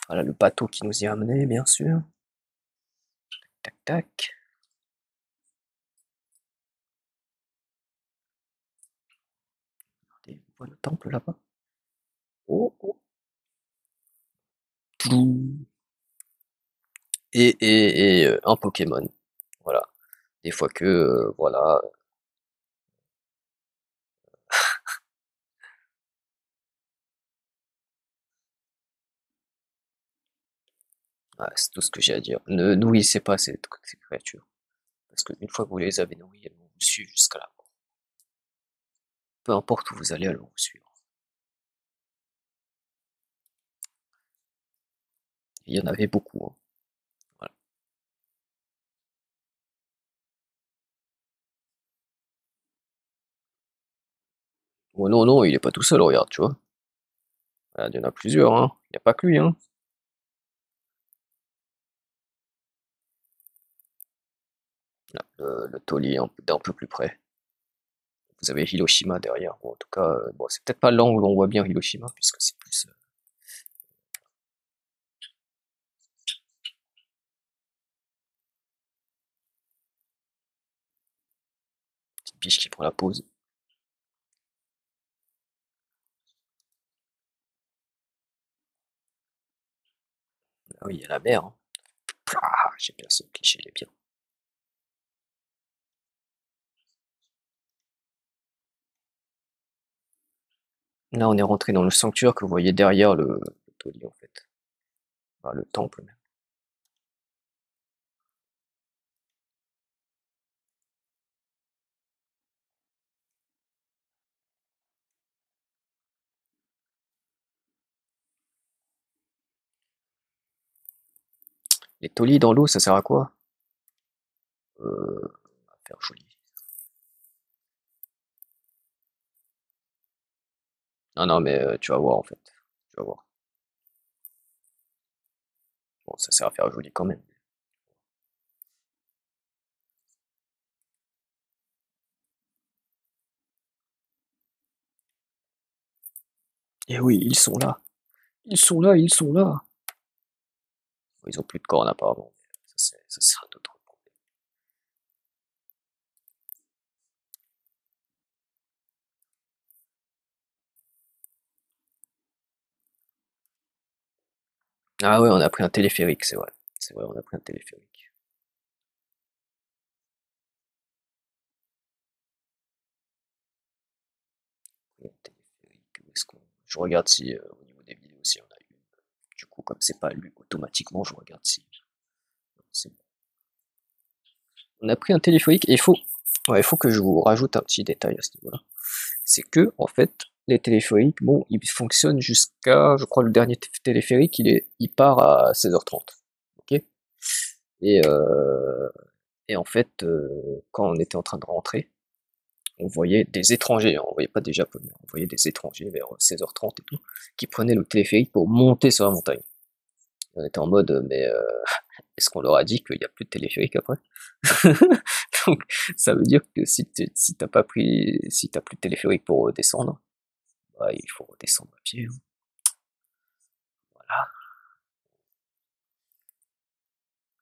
Voilà le bateau qui nous y a amené, bien sûr. Tac, tac. Regardez, on voit le temple là-bas. Oh, oh. Toulou. Et un Pokémon. Voilà. Des fois que, voilà. Ouais, c'est tout ce que j'ai à dire. Ne nourrissez pas ces créatures. Parce qu'une fois que vous les avez nourries, elles vont vous suivre jusqu'à la mort. Peu importe où vous allez, elles vont vous suivre. Il y en avait beaucoup, hein. Voilà. Oh non, non, il est pas tout seul, regarde, tu vois. Regarde, il y en a plusieurs, hein. Il n'y a pas que lui, hein. Là, le taulier d'un peu plus près. Vous avez Hiroshima derrière. Bon, en tout cas, bon, c'est peut-être pas l'angle où on voit bien Hiroshima, puisque c'est plus petite biche qui prend la pause. Ah oui, il y a la mer, hein. Ah, j'aime bien ce cliché, il est bien. Là, on est rentré dans le sanctuaire que vous voyez derrière le taulier, en fait. Enfin, le temple, même. Les tauliers dans l'eau, ça sert à quoi? À faire joli. Non, non, mais tu vas voir, en fait. Tu vas voir. Bon, ça sert à faire joli quand même. Eh oui, ils sont là. Ils sont là, ils sont là. Ils ont plus de cornes apparemment. Ça, c'est un autre problème. Ah ouais, on a pris un téléphérique, c'est vrai. C'est vrai, on a pris un téléphérique. Un téléphérique, où est-ce qu'on... Je regarde si au niveau des vidéos, s'il y en a une. Du coup, comme c'est pas lu automatiquement, je regarde si. C'est bon. On a pris un téléphérique et ouais, il faut que je vous rajoute un petit détail à ce niveau-là. C'est que, en fait, les téléphériques, bon, ils fonctionnent jusqu'à, je crois, le dernier téléphérique, il part à 16h30. Ok? Et, euh, et en fait, quand on était en train de rentrer, on voyait des étrangers, hein, on voyait pas des Japonais, on voyait des étrangers vers 16h30 et tout, qui prenaient le téléphérique pour monter sur la montagne. On était en mode, mais est-ce qu'on leur a dit qu'il n'y a plus de téléphérique après? Donc, ça veut dire que si t'as pas pris, si t'as plus de téléphérique pour descendre, bah, il faut redescendre à pied, hein.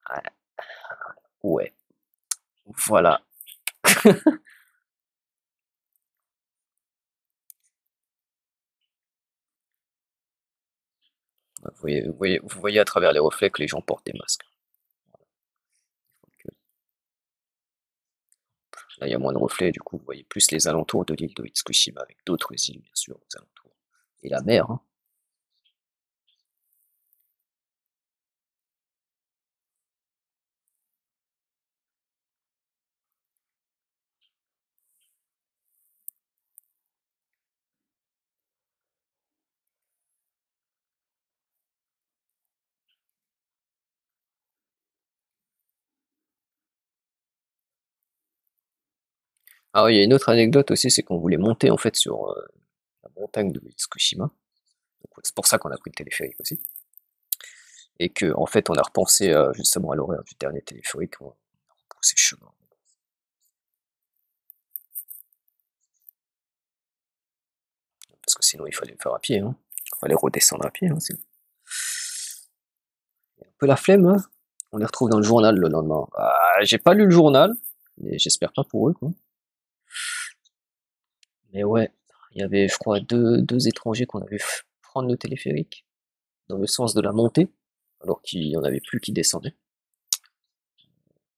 Voilà. Ouais, voilà. Vous voyez à travers les reflets que les gens portent des masques. Là, il y a moins de reflets, du coup, vous voyez plus les alentours de l'île de Tsukushima, avec d'autres îles, bien sûr, aux alentours. Et la mer, hein. Ah oui, il y a une autre anecdote aussi, c'est qu'on voulait monter, en fait, sur la montagne de Tsukushima. Donc, c'est pour ça qu'on a pris le téléphérique aussi. Et que, en fait, on a repensé justement à l'horaire du dernier téléphérique, on a repoussé le chemin. Parce que sinon, il fallait le faire à pied, hein. Il fallait redescendre à pied, hein. C'est un peu la flemme, hein. On les retrouve dans le journal le lendemain. Ah, j'ai pas lu le journal, mais j'espère pas pour eux, quoi. Mais ouais, il y avait, je crois, deux étrangers qu'on avait vu prendre le téléphérique dans le sens de la montée, alors qu'il y en avait plus qui descendaient.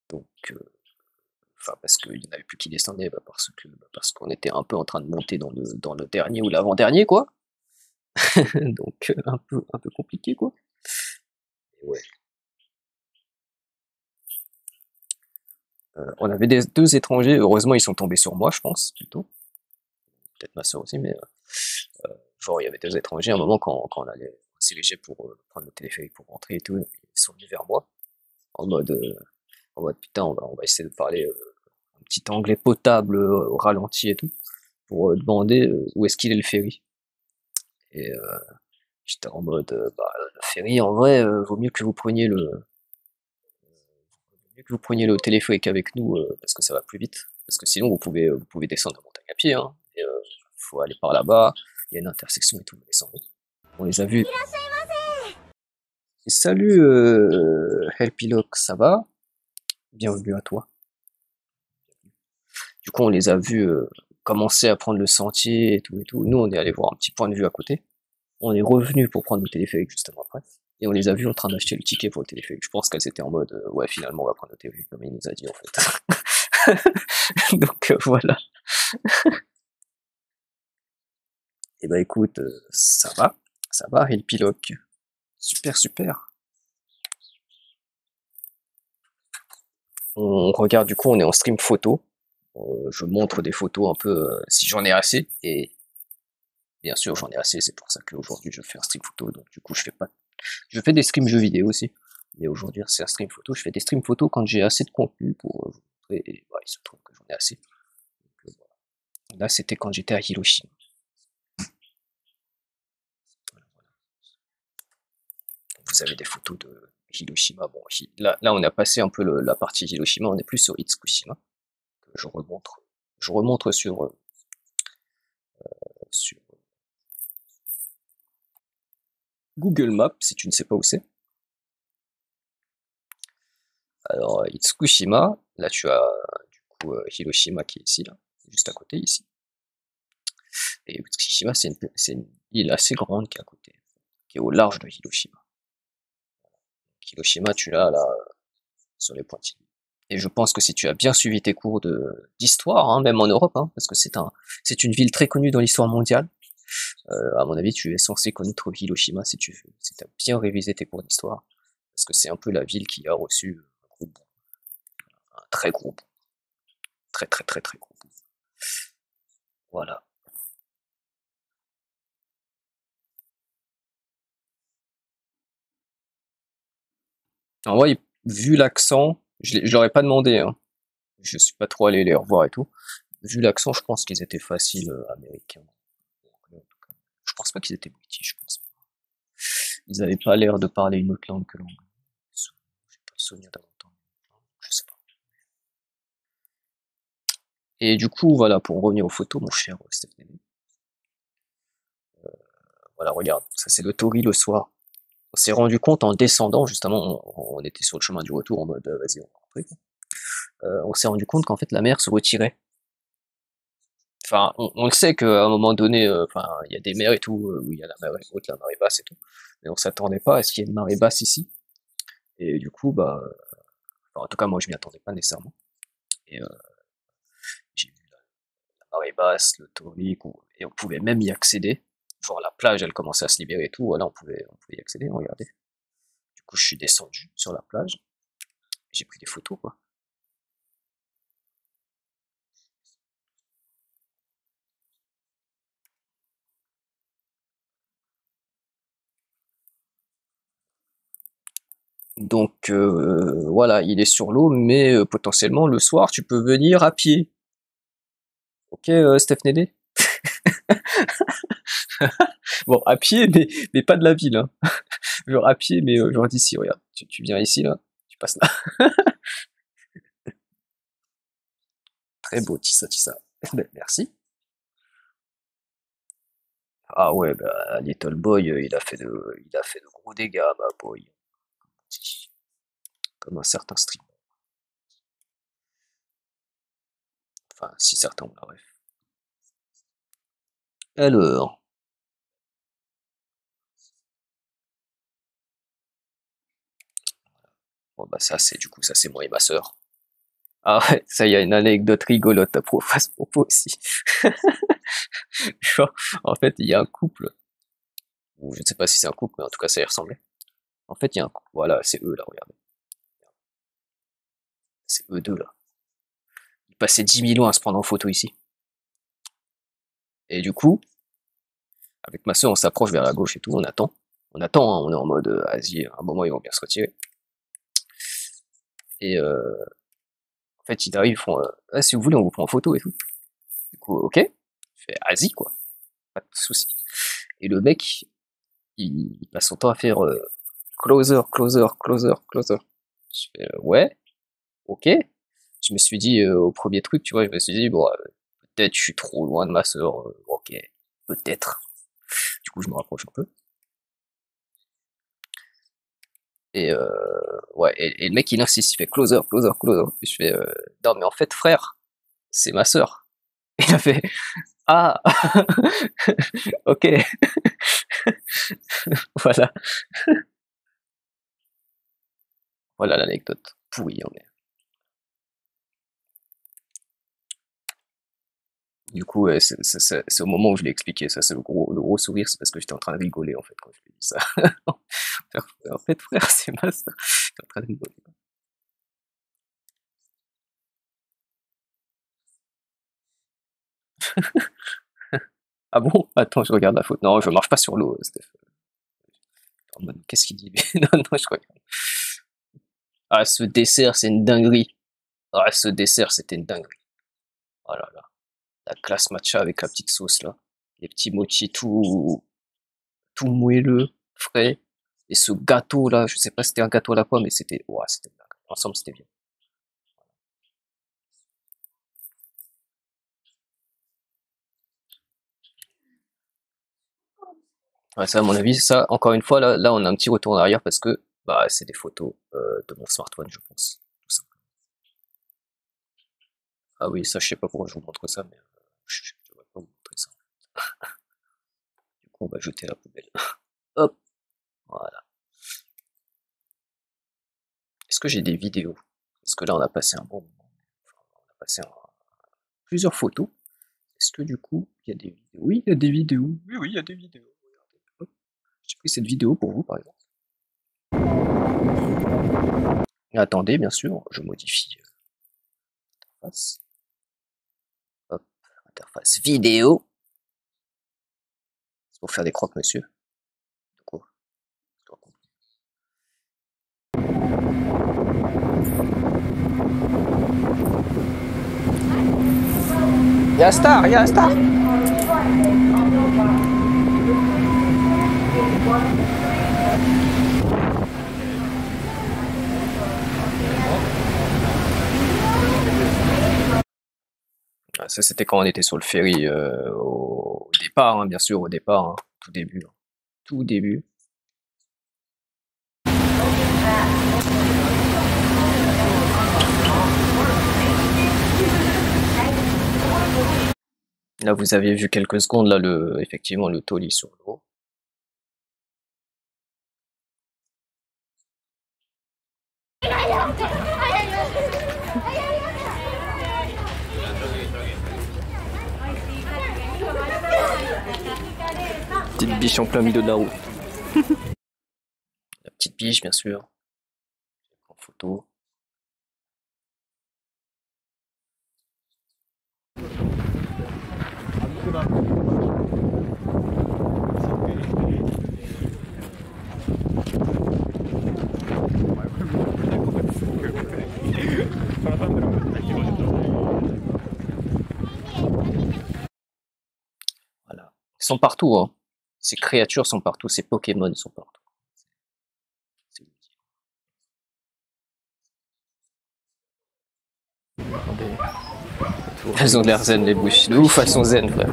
Donc, enfin, parce qu'il y en avait plus qui descendaient, bah, parce qu'on était un peu en train de monter dans le dernier ou l'avant-dernier, quoi. Donc, un peu compliqué, quoi. Et ouais. On avait deux étrangers, heureusement, ils sont tombés sur moi, je pense, plutôt. Peut-être ma soeur aussi, mais genre, il y avait deux étrangers, à un moment, quand on allait s'ériger pour prendre le téléphérique pour rentrer et tout, ils sont venus vers moi, en mode, putain, on va essayer de parler un petit anglais potable au ralenti et tout, pour demander où est-ce qu'il est le ferry. Et j'étais en mode, bah, le ferry, en vrai, vaut mieux que vous preniez le téléphérique avec nous, parce que ça va plus vite. Parce que sinon, vous pouvez descendre la montagne à pied, hein. Et, faut aller par là-bas, il y a une intersection et tout, vous descendez. On les a vus. Et salut, Helpiloc, ça va? Bienvenue à toi. Du coup, on les a vus commencer à prendre le sentier et tout et tout. Nous, on est allé voir un petit point de vue à côté. On est revenu pour prendre le téléphérique justement après. Et on les a vus en train d'acheter le ticket pour le téléphérique. Je pense qu'elles étaient en mode, ouais, finalement, on va prendre le téléphérique, comme il nous a dit, en fait. Donc, voilà. Et bah écoute, ça va, et le pilote. Super, super. On regarde, du coup, on est en stream photo. Je montre des photos un peu, si j'en ai assez, et bien sûr, j'en ai assez, c'est pour ça qu'aujourd'hui je fais un stream photo, donc du coup, je fais des streams jeux vidéo aussi, mais aujourd'hui, c'est un stream photo. Je fais des streams photo quand j'ai assez de contenu pour vous montrer, et ouais, il se trouve que j'en ai assez. Donc, voilà. Là, c'était quand j'étais à Hiroshima. Vous avez des photos de Hiroshima. Bon, là, on a passé un peu la partie Hiroshima, on est plus sur Itsukushima, que je remonte sur Google Maps, si tu ne sais pas où c'est. Alors, Itsukushima, là tu as du coup Hiroshima qui est ici, là, juste à côté, ici. Et Itsukushima, c'est une île assez grande qui est à côté, qui est au large de Hiroshima. Hiroshima, tu l'as là, sur les pointillés. Et je pense que si tu as bien suivi tes cours d'histoire, hein, même en Europe, hein, parce que c'est une ville très connue dans l'histoire mondiale, à mon avis, tu es censé connaître Hiroshima si tu as bien révisé tes cours d'histoire, parce que c'est un peu la ville qui a reçu un très gros boom. Très très très très gros boom. Voilà. En vrai, vu l'accent, je leur ai pas demandé, hein. Je suis pas trop allé les revoir et tout. Vu l'accent, je pense qu'ils étaient faciles américains. Je pense pas qu'ils étaient british, je pense pas. Ils avaient pas l'air de parler une autre langue que l'anglais. J'ai pas le souvenir d'avoir entendu. Je sais pas. Et du coup, voilà, pour en revenir aux photos, mon cher Stéphane. Voilà, regarde, ça c'est le Tori le soir. On s'est rendu compte en descendant, justement, on était sur le chemin du retour en mode vas-y, on va rentrer. On s'est rendu compte qu'en fait la mer se retirait. Enfin, on le sait qu'à un moment donné, enfin, il y a des mers et tout, où il y a la marée haute, la marée basse et tout. Mais on s'attendait pas à ce qu'il y ait une marée basse ici. Et du coup, bah, enfin, en tout cas, moi, je m'y attendais pas nécessairement. Et j'ai vu la marée basse, le Tauric, et on pouvait même y accéder. Genre, la plage, elle commençait à se libérer et tout. Voilà, on pouvait y accéder, regardez. Du coup, je suis descendu sur la plage. J'ai pris des photos, quoi. Donc voilà, il est sur l'eau, mais potentiellement le soir, tu peux venir à pied. Ok, Steph Nédé? Bon, à pied, mais pas de la ville, hein. Genre à pied, mais genre d'ici, regarde. Tu viens ici, là, tu passes là. Très beau, Tissa, Tissa. Ben, merci. Ah ouais, bah, Little Boy, il a fait de gros dégâts, bah, boy. Comme un certain stream. Enfin, si certains ont la ref. Alors, bon, bah, du coup, ça, c'est moi et ma sœur. Ah ouais, ça y a une anecdote rigolote à ce propos aussi. Genre, en fait, il y a un couple, ou je ne sais pas si c'est un couple, mais en tout cas, ça y ressemblait. En fait, il y a un couple, voilà, c'est eux là, regardez. C'est eux deux là. Ils passaient 10 000 ans à se prendre en photo ici. Et du coup, avec ma soeur, on s'approche vers la gauche et tout, on attend. On attend, hein, on est en mode, vas-y, à un moment, ils vont bien se retirer. Et en fait, ils arrivent, ils font, ah, si vous voulez, on vous prend en photo et tout. Du coup, ok. Je fais, vas-y, quoi. Pas de soucis. Et le mec, il passe son temps à faire closer, closer, closer, closer. Je fais, ouais, ok. Je me suis dit, au premier truc, tu vois, je me suis dit, bon, peut-être je suis trop loin de ma sœur, ok, peut-être. Du coup, je me rapproche un peu. Et ouais, et le mec, il insiste, il fait closer, closer, closer. Et je fais, non, mais en fait, frère, c'est ma sœur. Il a fait, ah, ok, voilà. Voilà l'anecdote pourrie, hein, mais... Du coup, ouais, c'est au moment où je l'ai expliqué, ça c'est le gros sourire, c'est parce que j'étais en train de rigoler en fait quand je lui ai dit ça. En fait, frère, c'est ma soeur. J'étais en train de rigoler. Ah bon? Attends, je regarde la faute. Non, je marche pas sur l'eau, Steph. En mode, qu'est-ce qu'il dit? Non, non, je regarde. Ah, ce dessert, c'est une dinguerie. Ah, ce dessert, c'était une dinguerie. Oh là là. La glace matcha avec la petite sauce là. Les petits mochis tout moelleux, frais. Et ce gâteau là, je sais pas si c'était un gâteau à la pomme, mais c'était, ouah, c'était dingue. Ensemble, c'était bien. Ouais, ça, à mon avis, ça, encore une fois, là, on a un petit retour en arrière parce que, bah, c'est des photos de mon smartphone, je pense. Tout simplement. Ah oui, ça, je sais pas pourquoi je vous montre ça, mais je devrais pas vous montrer ça. Du coup, on va jeter à la poubelle. Hop, voilà. Est-ce que j'ai des vidéos? Parce que là, on a passé un bon moment. Enfin, on a passé plusieurs photos. Est-ce que du coup, il y a des vidéos? Oui, il y a des vidéos. Oui, oui, il y a des vidéos. Regardez. Hop. J'ai pris cette vidéo pour vous, par exemple. Et attendez, bien sûr, je modifie l'interface. Hop, interface vidéo. C'est pour faire des croques, monsieur. Du coup, il y a un star, il y a un star. Ça, c'était quand on était sur le ferry au départ, hein, bien sûr, au départ, hein, tout début. Hein. Tout début. Là, vous avez vu quelques secondes, là, effectivement, le taulis sur l'eau. Petite biche en plein milieu de la route. La petite biche, bien sûr. En photo. Voilà. Ils sont partout, hein. Ces créatures sont partout, ces Pokémon sont partout. Elles ont l'air zen, les bouches. De ouf, elles sont zen, frère.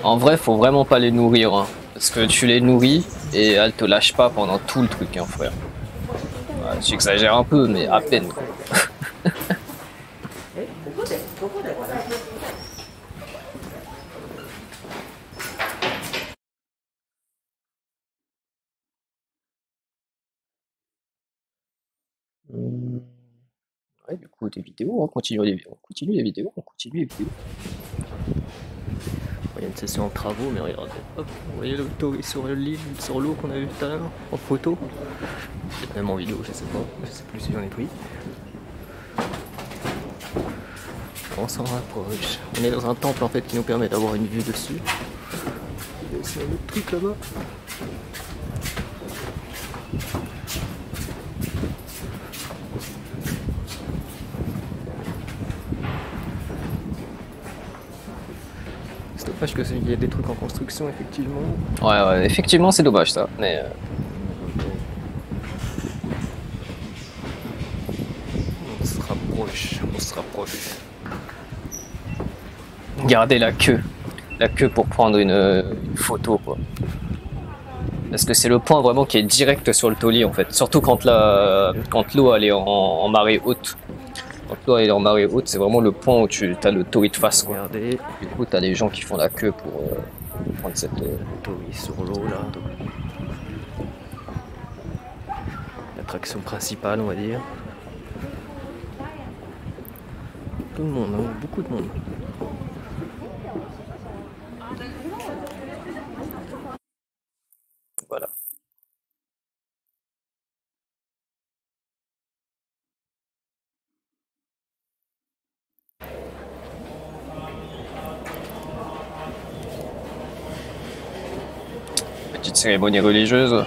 En vrai, faut vraiment pas les nourrir, hein, parce que tu les nourris et elles te lâchent pas pendant tout le truc, hein, frère. Ouais, j'exagère un peu, mais à peine, quoi. Ouais, du coup, des vidéos, on continue les vidéos, on continue les vidéos, on continue les vidéos. Il y a une session en travaux, mais regardez, hop, vous voyez le taux sur l'île, sur l'eau qu'on a vu tout à l'heure, en photo. Peut-être même en vidéo, je sais plus si j'en ai pris. On s'en rapproche. On est dans un temple en fait qui nous permet d'avoir une vue dessus. Il y a aussi un autre truc là-bas. C'est dommage qu'il y ait des trucs en construction, effectivement. Ouais, effectivement, c'est dommage ça. Mais on se rapproche, on se rapproche. Regardez la queue pour prendre une photo, quoi. Parce que c'est le point vraiment qui est direct sur le taulier en fait. Surtout quand l'eau elle est en marée haute. Donc toi, aller en marée haute, c'est vraiment le point où tu as le torii de face, quoi. Regardez, du coup, t'as les gens qui font la queue pour prendre cette torii sur l'eau, là. L'attraction principale, on va dire. Tout le monde, hein, beaucoup de monde. Voilà. Petite cérémonie religieuse.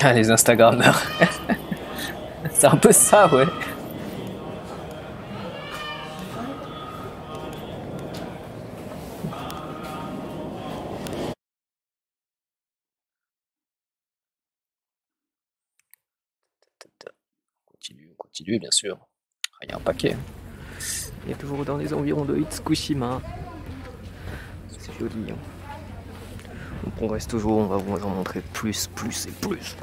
Ah, les Instagrammeurs. C'est un peu ça, ouais. On continue, bien sûr. Ah, il y a un paquet. Il est toujours dans les environs de Itsukushima. C'est joli. Hein. Donc on reste toujours, on va vous en montrer plus, plus et plus.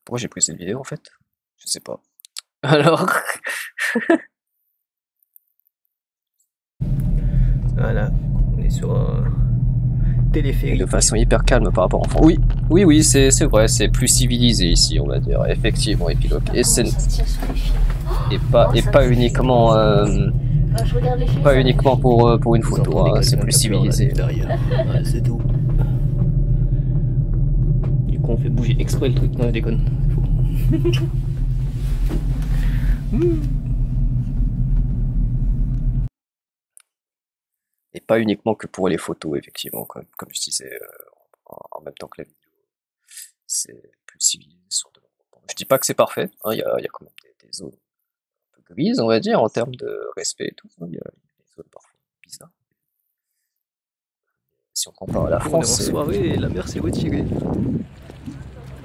Pourquoi j'ai pris cette vidéo en fait? Je sais pas. Alors voilà, on est sur un téléphérique. De façon hyper calme par rapport en France. Oui, oui, oui, c'est vrai, c'est plus civilisé ici, on va dire, effectivement, Epilogue. Et c'est pas uniquement pas uniquement pour une photo, hein, c'est plus civilisé. Ouais, c'est tout. Du coup, on fait bouger exprès le truc, non, je déconne. Et pas uniquement que pour les photos, effectivement, comme je disais en même temps que la vidéo. C'est plus civilisé sur de. Bon, je dis pas que c'est parfait, hein, y a quand même des zones un peu grises, on va dire, en termes de respect et tout. Il y a des zones parfois bizarres. Si on compare à la France. On est en soirée et la mer s'est retirée.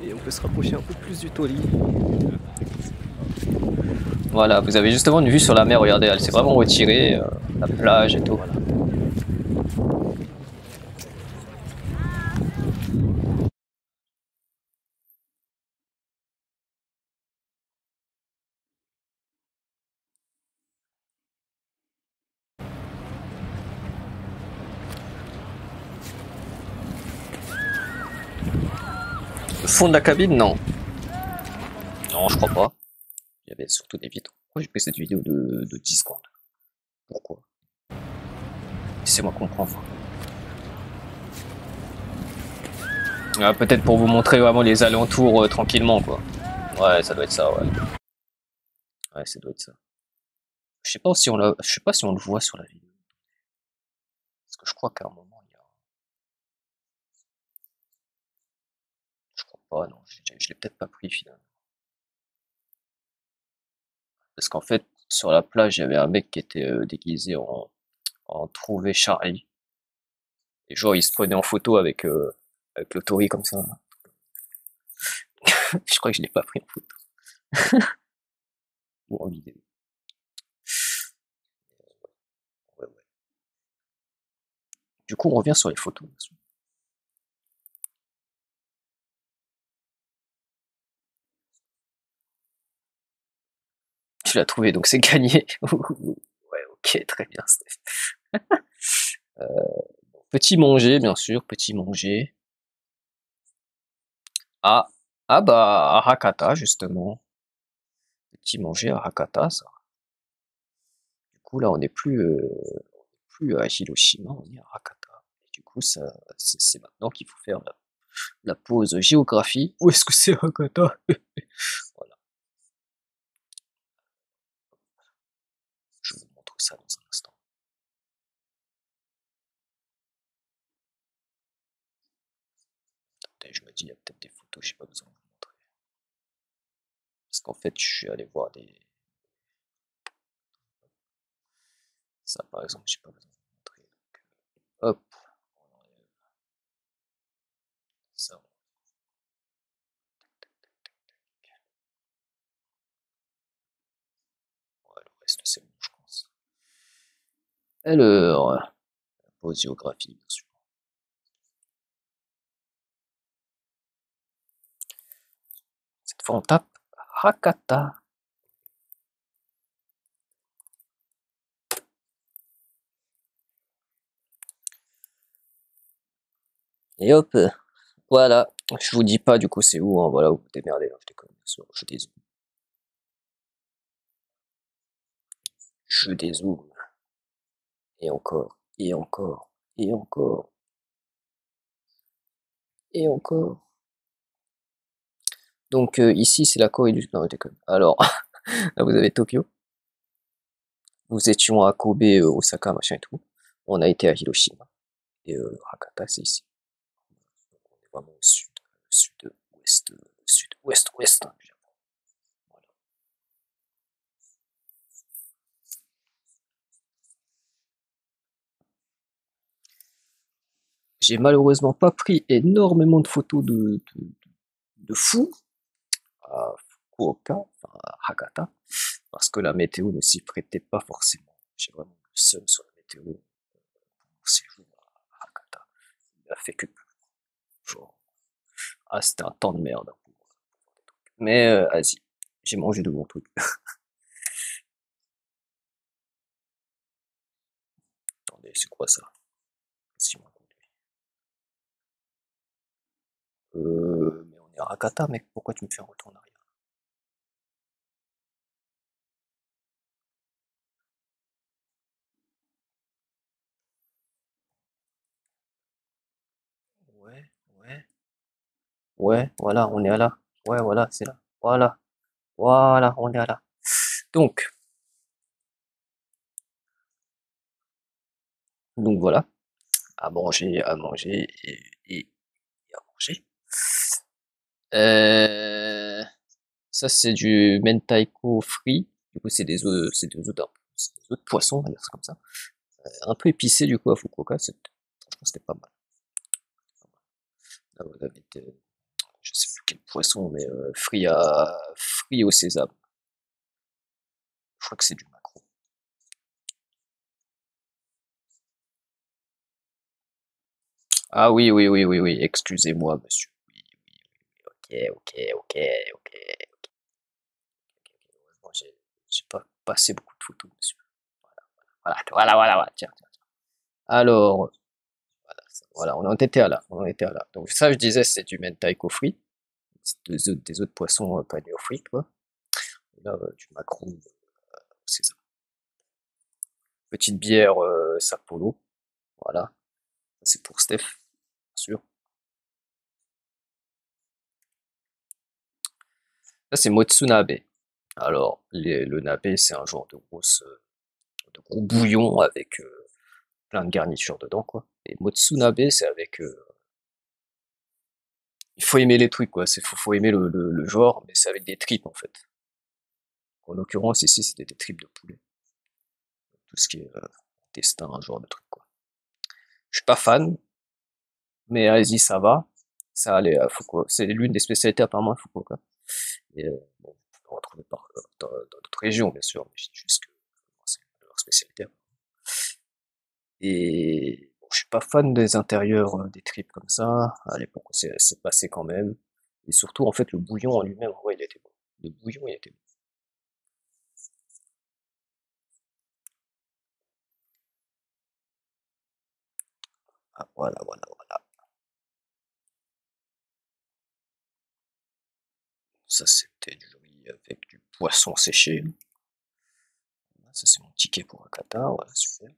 Et on peut se rapprocher un peu plus du Toli. Voilà, vous avez justement une vue sur la mer, regardez, elle s'est vraiment retirée, la plage et tout. Voilà. Le fond de la cabine, non. Non, je crois pas. Il y avait surtout des vitres. Pourquoi j'ai pris cette vidéo de 10 secondes? Pourquoi? Laissez-moi comprendre. Ah, peut-être pour vous montrer vraiment les alentours tranquillement, quoi. Ouais, ça doit être ça, ouais. Ouais, ça doit être ça. Je sais pas si on je sais pas si on le voit sur la vidéo. Parce que je crois qu'à un moment, il y a. Je crois pas, non. Je l'ai peut-être pas pris finalement. Parce qu'en fait, sur la plage, il y avait un mec qui était déguisé en trouvé Charlie. Et genre, il se prenait en photo avec le Tori comme ça. Je crois que je l'ai pas pris en photo. Ou en vidéo. Ouais, ouais. Du coup, on revient sur les photos. Tu l'as trouvé, donc c'est gagné. Ouais, ok, très bien, Steph. Petit manger, bien sûr, petit manger. Ah, ah bah, à Hakata, justement. Petit manger à Hakata, ça. Du coup, là, on n'est plus à Hiroshima, on est à Hakata. Et du coup, ça, c'est maintenant qu'il faut faire la pause géographie. Où est-ce que c'est Hakata? Voilà, je vous montre ça dans un instant. Attendez, je me dis, il y a peut-être des photos, j'ai pas besoin de vous montrer. Parce qu'en fait, je suis allé voir des. Ça, par exemple, j'ai pas besoin de vous montrer. Donc, hop, on enlève ça. Ouais, le reste, c'est bon, je pense. Alors, pause géographie, bien sûr. Cette fois, on tape Hakata. Et hop, voilà. Je vous dis pas du coup c'est où, hein, voilà, vous vous démerdez, hein, je déconne, bien sûr, je dézoome, et encore, et encore, et encore, et encore. Donc ici c'est la Corée du Sud, non je déconne. Alors, là vous avez Tokyo, nous étions à Kobe, Osaka, machin et tout. On a été à Hiroshima, et Hakata c'est ici. On est vraiment au sud, sud-ouest, sud-ouest-ouest, hein, du Japon. Voilà. J'ai malheureusement pas pris énormément de photos de fou à Fukuoka, enfin à Hakata, parce que la météo ne s'y prêtait pas forcément. J'ai vraiment le seul sur la météo pour mon séjour à Hakata. Il a fait que genre, ah c'était un temps de merde. Mais vas-y, j'ai mangé de bons trucs. Attendez, c'est quoi ça? Qu'est-ce qu'il m'a raconté? Mais on est à Hakata, mec, pourquoi tu me fais un retour en arrière? Ouais, ouais, ouais, voilà, on est à là. Ouais, voilà, c'est là. Voilà, voilà, on est à là. Donc, donc voilà, à manger et à manger. Euh, Ça c'est du mentaiko frit. Du coup c'est des œufs de poisson, on va dire ça comme ça. Un peu épicé du coup à Fukuoka. Franchement c'était pas mal. Là, vous avez je sais plus quel poisson, mais frit au sésame. Je crois que c'est du maquereau. Ah oui, oui, oui, oui, oui. Excusez-moi, monsieur. Oui, oui, oui. Ok, ok, ok, ok. Heureusement, j'ai pas passé beaucoup de photos, monsieur. Voilà, voilà, voilà, voilà. Tiens, tiens. Alors, voilà, on en était à là, on en était à là. Donc ça, je disais, c'est du mentaiko frit, des œufs de poisson panés au frites, quoi. Et là, du maquereau, c'est ça. Petite bière Sapporo, voilà. C'est pour Steph, bien sûr. Ça, c'est Motsunabe. Alors, le nabe, c'est un genre de gros bouillon avec plein de garnitures dedans, quoi. Et Motsunabe, c'est avec... il faut aimer les trucs, quoi. Faut aimer le genre, mais c'est avec des tripes, en fait. En l'occurrence, ici, c'était des tripes de poulet. Tout ce qui est intestin, un genre de truc, quoi. Je suis pas fan, mais allez-y, ça va. Ça allait à Fukuoka. C'est l'une des spécialités apparemment à Fukuoka. Et bon, vous pouvez en retrouver dans d'autres régions, bien sûr, mais je dis juste que c'est leur spécialité. Et bon, je suis pas fan des intérieurs des tripes comme ça. À l'époque, c'est passé quand même. Et surtout, en fait, le bouillon en lui-même, ouais, il était bon. Le bouillon, il était bon. Ah, voilà, voilà, voilà. Ça, c'était du riz avec du poisson séché. Ça, c'est mon ticket pour un Qatar. Voilà, super.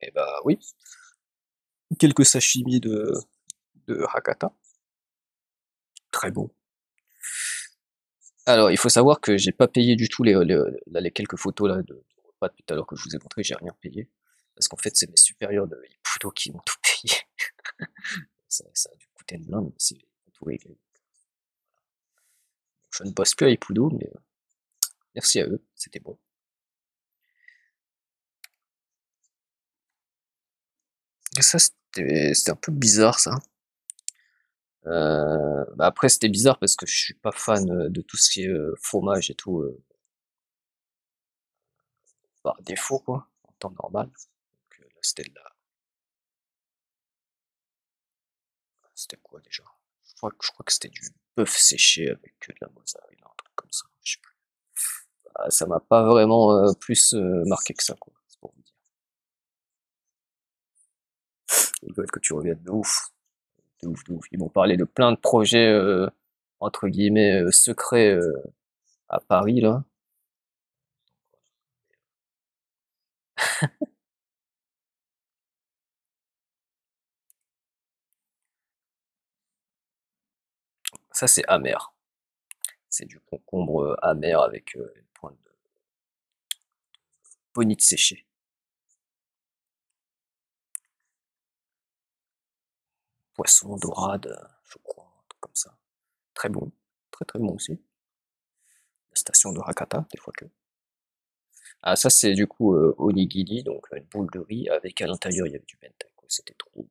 Et bah oui, quelques sashimi de Hakata. Très bon. Alors, il faut savoir que j'ai pas payé du tout les quelques photos là de repas depuis tout à l'heure que je vous ai montré, j'ai rien payé. Parce qu'en fait, c'est mes supérieurs de Ippudo qui m'ont tout payé. Ça a dû coûter une blinde, mais c'est tout réglé. Je ne bosse plus à Ippudo, mais merci à eux, c'était bon. Et ça, c'était un peu bizarre, ça. Bah après, c'était bizarre parce que je suis pas fan de tout ce qui est fromage et tout, par défaut, quoi, en temps normal. Donc là, c'était quoi déjà? Je crois que c'était du bœuf séché avec de la mozzarella, un truc comme ça. Je sais plus. Ah, ça m'a pas vraiment plus marqué que ça, quoi. C'est pour vous dire. Ils veulent que tu reviennes de ouf. De ouf, de ouf. Ils m'ont parlé de plein de projets, entre guillemets, secrets à Paris, là. Ça, c'est amer. C'est du concombre amer avec une pointe de bonite séchée. Poisson, dorade, je crois, un truc comme ça. Très bon. Très très bon aussi. La station de Hakata, des fois que. Ah, ça, c'est du coup onigiri, donc une boule de riz avec à l'intérieur il y avait du mentaiko. C'était trop,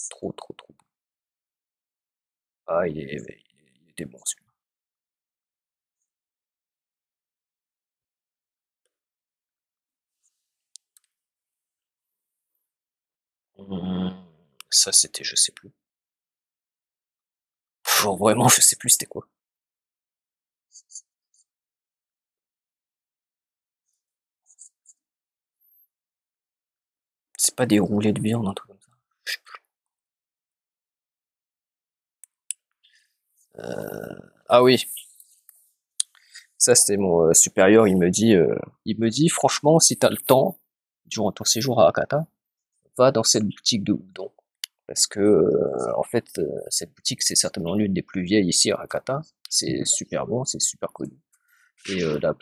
trop, trop, trop bon. Ah, il était bon celui-là. Hum, Ça, c'était, je sais plus. Genre vraiment, je sais plus c'était quoi. C'est pas des roulés de viande, un truc comme ça. Je sais plus. Ah oui, ça c'était mon supérieur. Il me dit, franchement, si t'as le temps durant ton séjour à Hakata, va dans cette boutique de udon. Parce que, en fait, cette boutique, c'est certainement l'une des plus vieilles ici à Hakata. C'est super bon, c'est super connu. Et la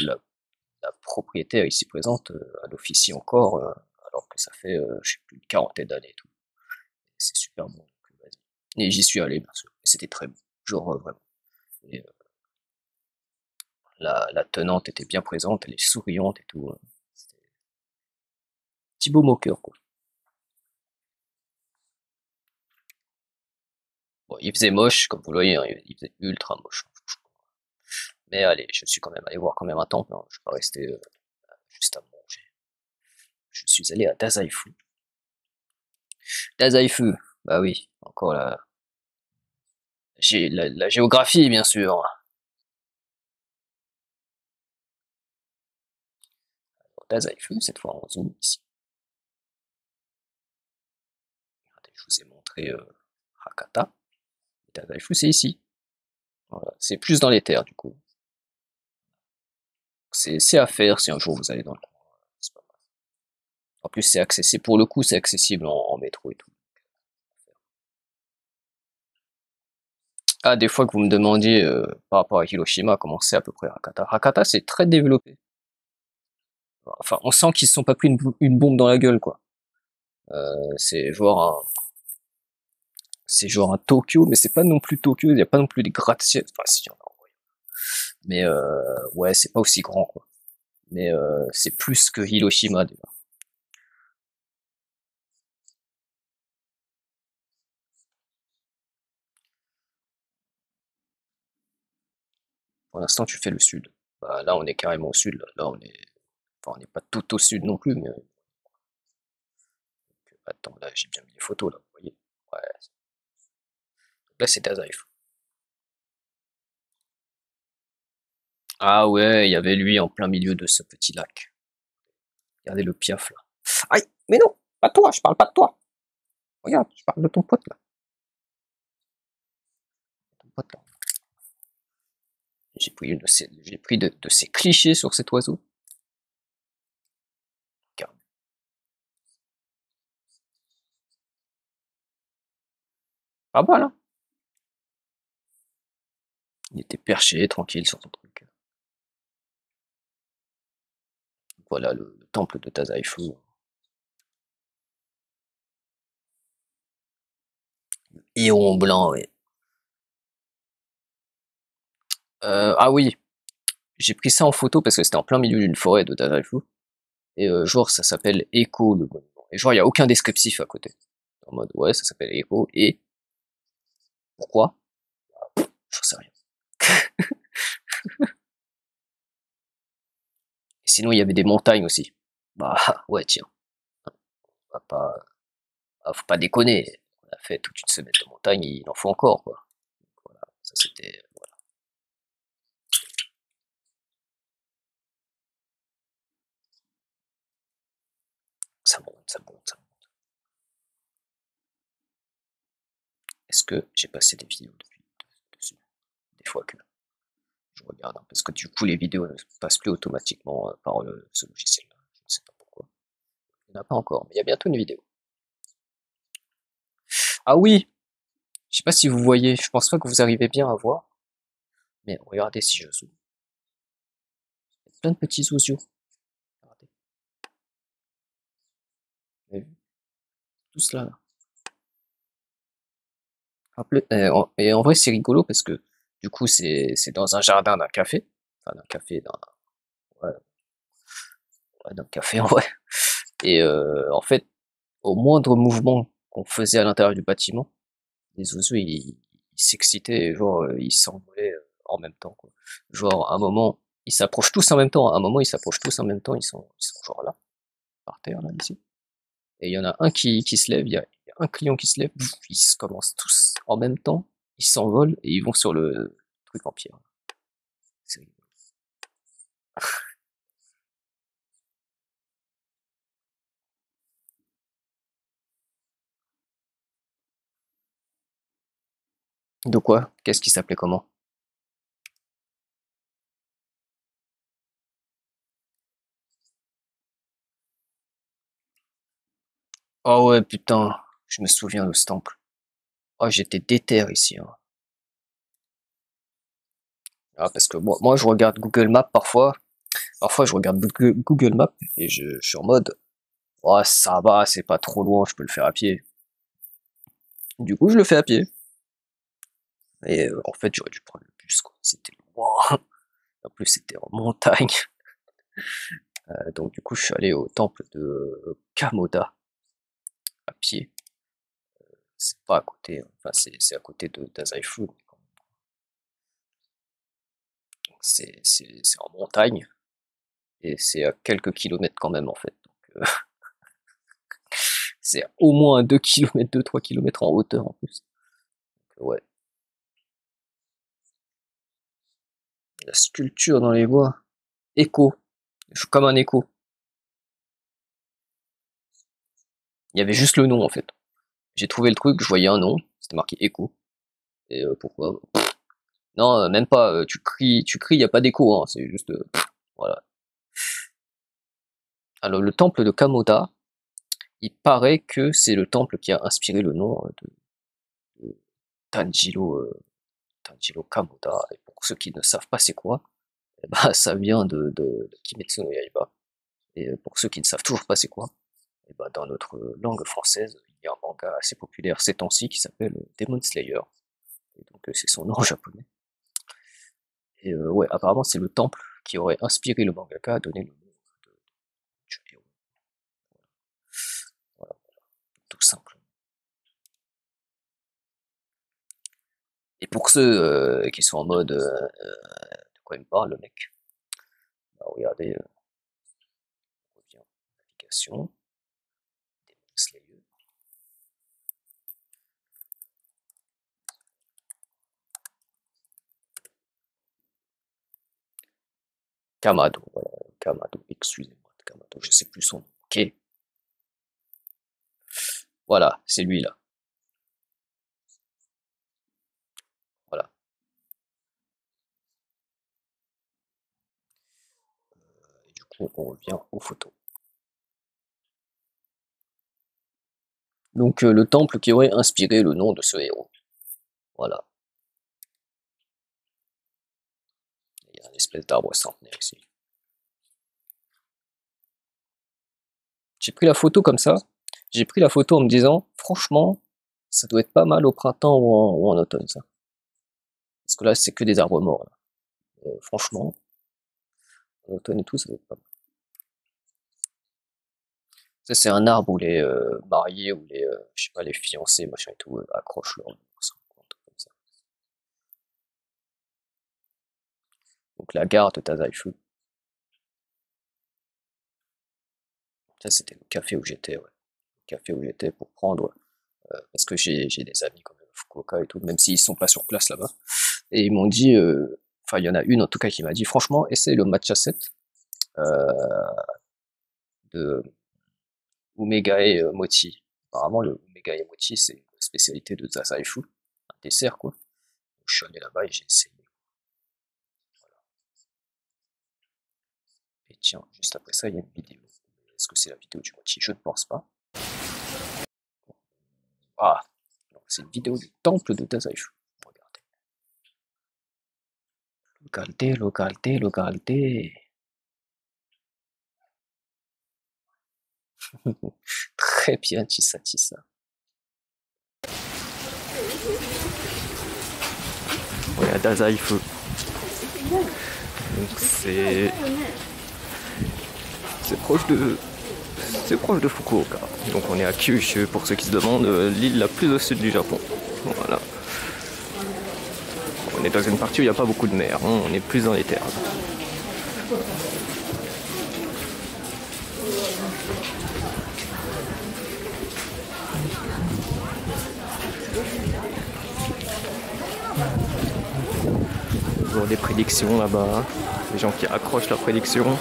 propriétaire ici présente, elle officie encore, alors que ça fait, je sais plus, une quarantaine d'années et tout. C'est super bon, donc vas-y. Et j'y suis allé, bien sûr. Et c'était très bon. Genre, vraiment. Et, la tenante était bien présente, elle est souriante et tout. C'était un petit beau moqueur, quoi. Bon, il faisait moche, comme vous le voyez, hein, il faisait ultra moche. Mais allez, je suis quand même allé voir quand même un temple, hein. Je suis pas resté juste à manger. Je suis allé à Dazaifu. Dazaifu, bah oui, encore la géographie, bien sûr. Dazaifu, cette fois en zoom ici. Regardez, je vous ai montré Hakata. Dazaifu, c'est ici. Voilà. C'est plus dans les terres, du coup. C'est à faire si un jour vous allez dans le coin. C'est pas mal. En plus, c'est accessible. Pour le coup, c'est accessible en métro et tout. Ah, des fois que vous me demandiez par rapport à Hiroshima, comment c'est à peu près Hakata. Hakata, c'est très développé. Enfin, on sent qu'ils se sont pas pris une bombe dans la gueule, quoi. C'est genre un Tokyo, mais c'est pas non plus Tokyo. Il y a pas non plus des gratte-ciel. Enfin, si, il y en a, en vrai. Mais ouais, c'est pas aussi grand, quoi. Mais c'est plus que Hiroshima déjà. Pour l'instant, tu fais le sud. Bah, là, on est carrément au sud. Là, enfin, on n'est pas tout au sud non plus, mais attends, là, j'ai bien mis les photos là. Vous voyez? Ouais. Là, c'est Dazaifu. Ah ouais, il y avait lui en plein milieu de ce petit lac. Regardez le piaf là. Aïe, mais non, pas toi, je parle pas de toi. Regarde, je parle de ton pote là. Ton pote là. J'ai pris de ces clichés sur cet oiseau. Regarde. Ah bah là. Il était perché, tranquille sur son truc. Voilà le temple de Dazaifu. Héron blanc, ouais. Ah oui, j'ai pris ça en photo parce que c'était en plein milieu d'une forêt de Dazaifu. Et genre, ça s'appelle Echo le monument. Et genre, il y a aucun descriptif à côté. En mode, ouais, ça s'appelle Echo. Et pourquoi? J'en sais rien. Et sinon, il y avait des montagnes aussi. Bah, ouais, tiens. Faut pas déconner. a fait toute une semaine de montagne, il en faut encore, quoi. Donc, voilà, ça c'était, voilà. Ça monte, ça monte, ça monte. Est-ce que j'ai passé des vidéos dessus? Des fois que je regarde, hein, parce que du coup les vidéos ne passent plus automatiquement par ce logiciel-là. Je ne sais pas pourquoi. Il n'y en a pas encore, mais il y a bientôt une vidéo. Ah oui! Je sais pas si vous voyez, je pense pas que vous arrivez bien à voir, mais regardez si je zoome. Il y a plein de petits osios. Regardez. Vous avez vu? Tous là. Et en vrai, c'est rigolo parce que du coup, c'est dans un jardin d'un café. Enfin, d'un café, ouais, ouais, d'un café en vrai. Et en fait, au moindre mouvement qu'on faisait à l'intérieur du bâtiment, les oiseaux, ils s'excitaient et genre, ils s'envolaient en même temps, quoi. Genre, à un moment, ils s'approchent tous en même temps. À un moment, ils s'approchent tous en même temps. Ils sont genre là, par terre, là, ici. Et il y en a un qui se lève, il y a un client qui se lève, ils se commencent tous en même temps, ils s'envolent et ils vont sur le truc en pierre. C'est rigolo. De quoi? Qu'est-ce qui s'appelait comment? Oh ouais, putain, je me souviens de ce temple. Oh, j'étais déter ici, hein. Ah, parce que moi, je regarde Google Maps parfois. Parfois, je regarde Google Maps et je suis en mode, oh, ça va, c'est pas trop loin, je peux le faire à pied. Du coup, je le fais à pied. Et en fait, j'aurais dû prendre le bus, quoi. C'était loin. En plus, c'était en montagne. Donc, du coup, je suis allé au temple de Kamoda à pied. C'est pas à côté, hein. Enfin, c'est à côté de Dazaifu. C'est en montagne et c'est à quelques kilomètres quand même, en fait. Donc, c'est au moins 2 kilomètres, 2-3 kilomètres en hauteur en plus. Donc, ouais. La sculpture dans les bois. Écho. Je suis comme un écho. Il y avait juste le nom en fait. J'ai trouvé le truc, je voyais un nom, c'était marqué écho. Et pourquoi? Non, même pas. Tu cries, y a pas d'écho, hein, c'est juste, voilà. Alors le temple de Kamoda, il paraît que c'est le temple qui a inspiré le nom de Tanjiro, Tanjiro Kamoda. Et pour ceux qui ne savent pas c'est quoi, eh ben, ça vient de Kimetsu no Yaiba. Et pour ceux qui ne savent toujours pas c'est quoi, et ben, dans notre langue française, il y a un manga assez populaire ces temps-ci qui s'appelle Demon Slayer. Et donc c'est son nom en japonais. Et ouais, apparemment c'est le temple qui aurait inspiré le mangaka à donner le nom du héros. Voilà, tout simple. Et pour ceux qui sont en mode de quoi il me parle le mec, bah, regardez, on revient en navigation, Demon Slayer, Kamado, voilà, Kamado, excusez-moi, Kamado, je sais plus son nom. Ok, voilà, c'est lui là. Voilà. Et du coup, on revient aux photos. Donc le temple qui aurait inspiré le nom de ce héros. Voilà. Il y a une espèce d'arbre centenaire ici. J'ai pris la photo comme ça. J'ai pris la photo en me disant, franchement, ça doit être pas mal au printemps ou en automne, ça. Parce que là, c'est que des arbres morts, là. Franchement, en automne et tout, ça doit être pas mal. Ça, c'est un arbre où les mariés ou les, je sais pas, les fiancés, machin et tout, accrochent leur morceau, un truc comme ça. Donc la gare de Tazaifu. Ça, c'était le café où j'étais, ouais. Le café où j'étais pour prendre parce que j'ai des amis comme Fukuoka et tout, même s'ils sont pas sur place là-bas. Et ils m'ont dit, enfin il y en a une en tout cas qui m'a dit, franchement, essaie le matcha 7 euh, de Umegae Mochi. Apparemment, le Umegae Mochi, c'est une spécialité de Zazaifu, un dessert quoi. Donc, je suis allé là-bas et j'ai essayé. Voilà. Et tiens, juste après ça, il y a une vidéo. Est-ce que c'est la vidéo du mochi? Je ne pense pas. Ah, non, c'est une vidéo du temple de Dazaifu. Regardez. Regardez, regardez, regardez. Très bien, Chissa, Chissa. Ouais, à Dazaifu. Donc c'est proche de c'est proche de Fukuoka. Donc on est à Kyushu pour ceux qui se demandent, l'île la plus au sud du Japon. Voilà. On est dans une partie où il n'y a pas beaucoup de mer, hein. On est plus dans les terres. Toujours des prédictions là-bas, hein. Les gens qui accrochent leurs prédictions,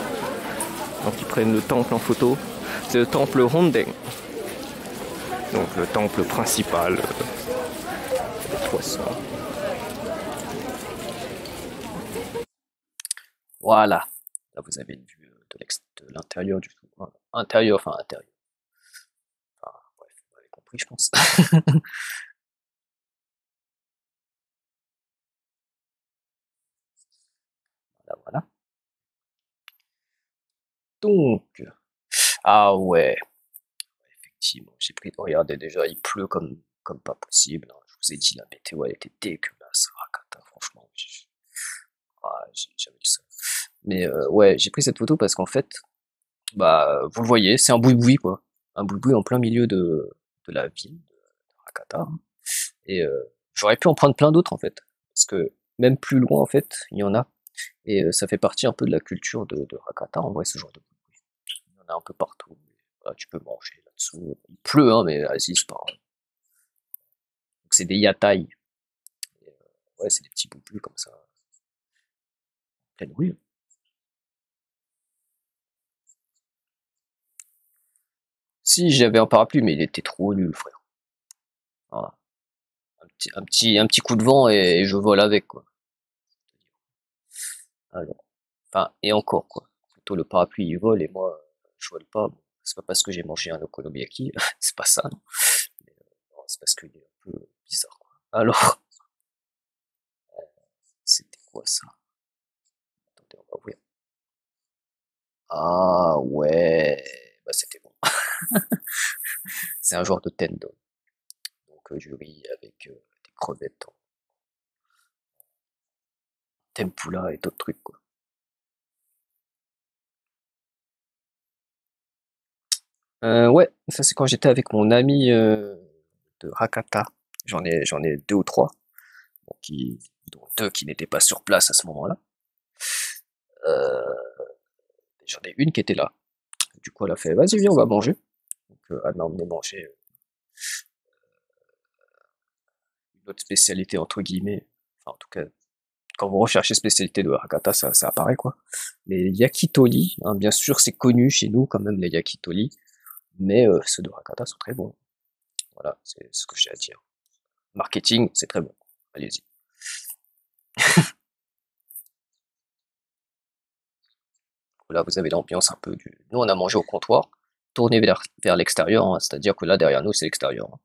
donc ils prennent le temple en photo. C'est le temple Honden, donc le temple principal des poissons. Voilà, là vous avez une vue de l'intérieur du tout. Voilà. Intérieur, enfin intérieur. Enfin, bref, vous avez compris, je pense. Voilà, voilà. Donc, ah ouais, effectivement, j'ai pris. Regardez, déjà, il pleut comme pas possible, hein. Je vous ai dit, la météo, elle était dégueulasse. Rakata, franchement, j'ai jamais vu ça. Mais ouais, j'ai pris cette photo parce qu'en fait, bah, vous le voyez, c'est un boui-boui, quoi. Un boui-boui en plein milieu de la ville de Rakata, hein. Et j'aurais pu en prendre plein d'autres, en fait. Parce que même plus loin, en fait, il y en a. Et ça fait partie un peu de la culture de Rakata, en vrai, ce genre de boui-boui. Il y en a un peu partout. Voilà, tu peux manger là-dessous. Il pleut, hein, mais vas-y, c'est pas grave. Donc c'est des yatai. Et, ouais, c'est des petits boubous comme ça. Pleine rue. Si j'avais un parapluie, mais il était trop nul, frère. Voilà. Un petit coup de vent et je vole avec, quoi. Alors, enfin, et encore, quoi. Plutôt le parapluie, il vole et moi, je vole pas. Bon, c'est pas parce que j'ai mangé un okonomiyaki, c'est pas ça, non. Mais, non, c'est parce qu'il est un peu bizarre, quoi. Alors, c'était quoi ça? Attendez, on va ouvrir. Ah ouais, bah c'était bon. C'est un genre de tendon. Donc du riz avec des crevettes en tempura et d'autres trucs, quoi. Ouais, ça c'est quand j'étais avec mon ami de Hakata. J'en ai deux ou trois, bon, dont deux qui n'étaient pas sur place à ce moment-là. Euh, J'en ai une qui était là. Du coup, elle a fait, vas-y, viens, on va manger. Donc, elle m'a emmené manger une autre spécialité, entre guillemets. Enfin, en tout cas, quand vous recherchez spécialité de Hakata, ça apparaît, quoi. Les yakitori, hein, bien sûr, c'est connu chez nous, quand même, les yakitori. Mais ceux de Hakata sont très bons. Voilà, c'est ce que j'ai à dire. Marketing, c'est très bon. Allez-y. Là, vous avez l'ambiance un peu du. Nous, on a mangé au comptoir, tourné vers l'extérieur, hein, c'est-à-dire que là, derrière nous, c'est l'extérieur, hein.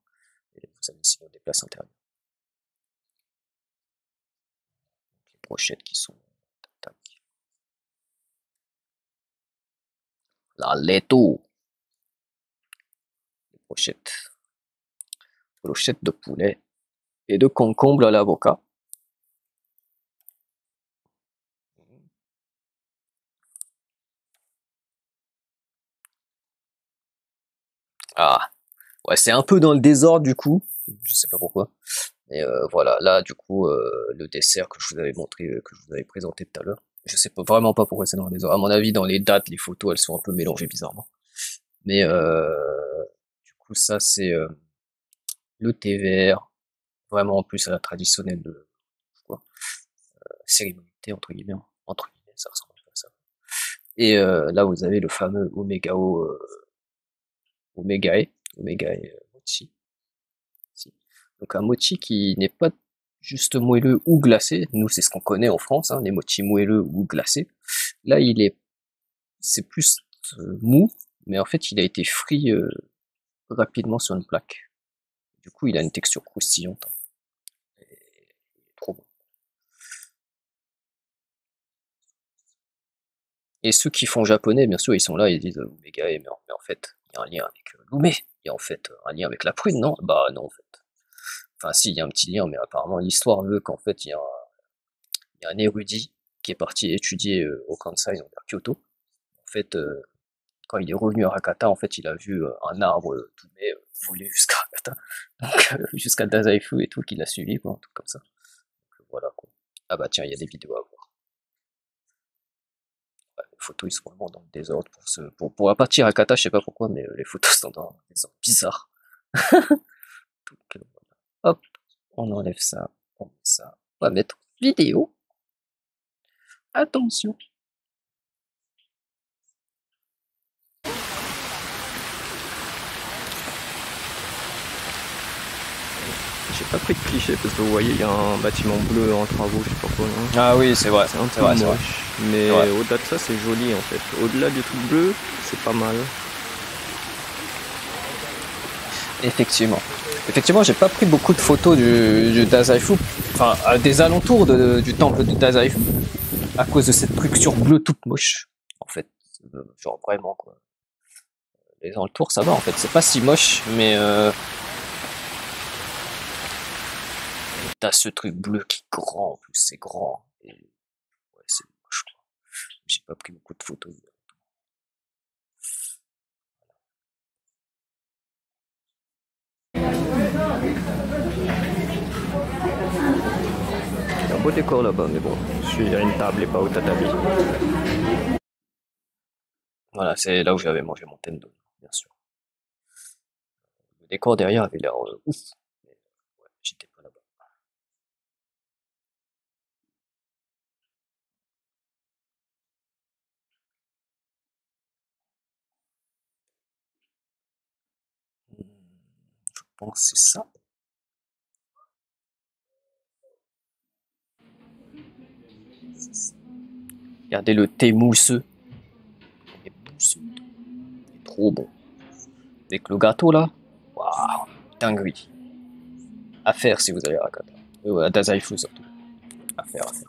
Et vous avez sinon des places intérieures. Les brochettes qui sont. Tac. La letto. Les brochettes de poulet et de concombre à l'avocat. Ah, ouais, c'est un peu dans le désordre du coup. Je sais pas pourquoi. Et voilà, là, du coup, le dessert que je vous avais montré, que je vous avais présenté tout à l'heure. Je sais pas, vraiment pas pourquoi c'est dans le désordre. À mon avis, dans les dates, les photos, elles sont un peu mélangées bizarrement. Mais du coup, ça, c'est le thé vert, vraiment en plus à la traditionnelle quoi, cérémonie de thé entre guillemets, ça ressemble à ça. Et là vous avez le fameux Omegae mochi. Si. Donc un mochi qui n'est pas juste moelleux ou glacé, nous c'est ce qu'on connaît en France, hein, les mochis moelleux ou glacés. Là c'est plus mou, mais en fait il a été frit rapidement sur une plaque. Du coup il a une texture croustillante. Et trop bon. Et ceux qui font japonais, bien sûr, ils sont là, ils disent Omegae, mais en fait, il y a un lien avec l'ume, il y a en fait un lien avec la prune, non? Bah non en fait. Enfin si, il y a un petit lien, mais apparemment l'histoire veut qu'en fait il y a un érudit qui est parti étudier au Kansai, donc à Kyoto. En fait, quand il est revenu à Hakata, en fait, il a vu un arbre tout mai voler jusqu'à Hakata, donc jusqu'à Dazaifu et tout, qu'il a suivi, quoi, un truc comme ça. Donc, voilà, quoi. Ah bah tiens, il y a des vidéos à voir. Ouais, les photos, ils sont vraiment dans le désordre pour la partie Hakata, je sais pas pourquoi, mais les photos sont dans un désordre bizarre. Donc, voilà. Hop, on enlève ça, on met ça, on va mettre vidéo. Attention. J'ai pas pris de cliché parce que vous voyez, il y a un bâtiment bleu en travaux, je sais pas quoi. Hein. Ah oui, c'est vrai. C'est un C'est peu vrai, c'est vrai. moche, mais Ouais. au-delà de ça, c'est joli en fait. Au-delà du truc bleu, c'est pas mal. Effectivement. Effectivement, j'ai pas pris beaucoup de photos du Dazaifu, enfin des alentours du temple de Dazaifu, à cause de cette structure bleue toute moche. En fait, genre vraiment quoi. Les alentours, ça va en fait, c'est pas si moche, mais t'as ce truc bleu qui est grand en plus, c'est grand. Et ouais, c'est moche quoi. J'ai pas pris beaucoup de photos. Il y a un beau décor là-bas, mais bon, je suis à une table et pas au tatami. Voilà, c'est là où j'avais mangé mon tendon, bien sûr. Le décor derrière avait l'air ouf, mais ouais, j'étais pas là-bas. Je pense que c'est ça. Regardez le thé mousseux. Il est mousseux. Il est trop bon. Avec le gâteau là. Waouh, dinguerie. À faire si vous allez à Hakata. À Dazaifu surtout. À faire, à faire.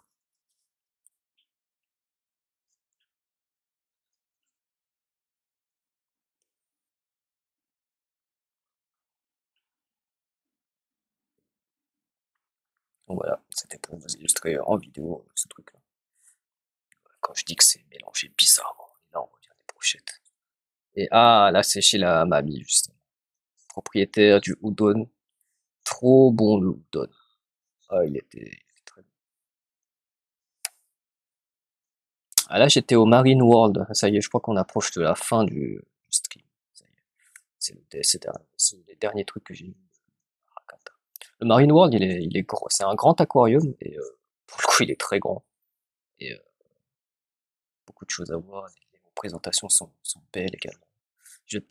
Donc voilà, c'était pour vous illustrer en vidéo ce truc-là. Quand je dis que c'est mélangé bizarrement, et là on revient des brochettes. Et ah, là c'est chez la mamie justement. Propriétaire du udon. Trop bon le udon. Ah, il était très bon. Ah là j'étais au Marine World. Ça y est, je crois qu'on approche de la fin du stream. Ça y est. C'est les derniers trucs que j'ai mis. Le Marine World, il est gros. C'est un grand aquarium et pour le coup, il est très grand. Et beaucoup de choses à voir. Les représentations sont belles également. J'ai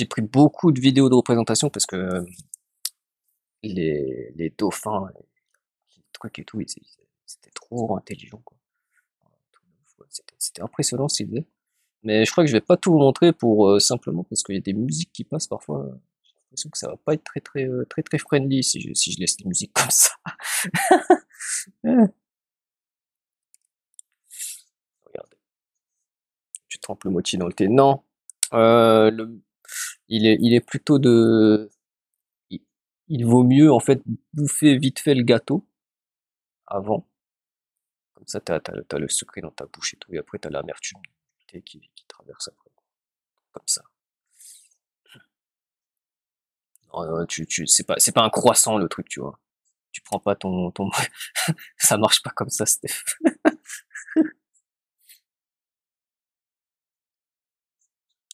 pris beaucoup de vidéos de représentation parce que les dauphins, les trucs et tout, c'était trop intelligent, quoi. Ouais, c'était impressionnant ce qu'ils faisaient. Mais je crois que je vais pas tout vous montrer pour simplement parce qu'il y a des musiques qui passent parfois. J'ai l'impression que ça va pas être très friendly si je laisse les musiques comme ça. Regardez, tu trempes le mochi dans le thé. Non, euh, le, il est plutôt il, il vaut mieux en fait bouffer vite fait le gâteau avant. Comme ça, t'as le secret dans ta bouche et tout, et après t'as l'amertume du thé qui traverse après. Comme ça. Non, non, c'est pas un croissant le truc, tu vois. Tu prends pas ton, ça marche pas comme ça, Steph.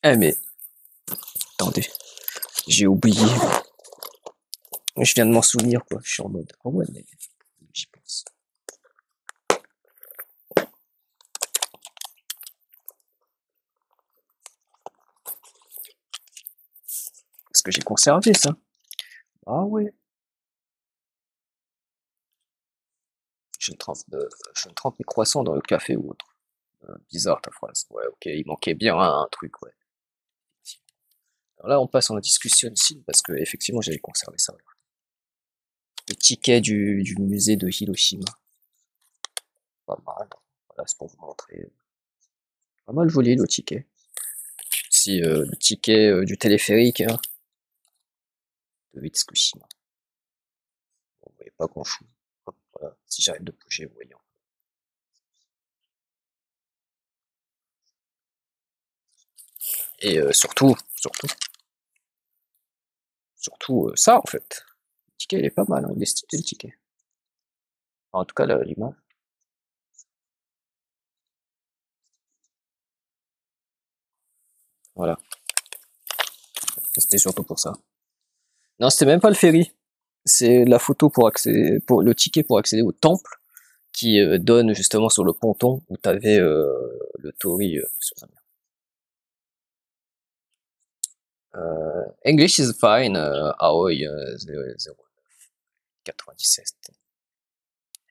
Eh mais, attendez, j'ai oublié. Je viens de m'en souvenir, quoi. Je suis en mode, oh ouais, mais j'y pense. Parce que j'ai conservé ça. Ah ouais. Je ne trempe mes croissants dans le café ou autre. Bizarre ta phrase. Ouais, ok, il manquait bien un truc, ouais. Alors là, on passe en discussion ici, parce que effectivement, j'avais conservé ça. Le ticket du musée de Hiroshima. Pas mal. Voilà, c'est pour vous montrer. Pas mal joli le ticket. Si le ticket du téléphérique hein, de Fukushima. Bon, vous voyez pas grand chose. Voilà. Si j'arrête de bouger, vous voyez. Et surtout ça en fait. Le ticket il est pas mal, hein. Il est stylé le ticket. Enfin, en tout cas l'image. Voilà. C'était surtout pour ça. Non, c'était même pas le ferry. C'est la photo pour accéder, pour le ticket pour accéder au temple qui donne justement sur le ponton où t'avais le torii sur la mer. English is fine, Aoi 00997.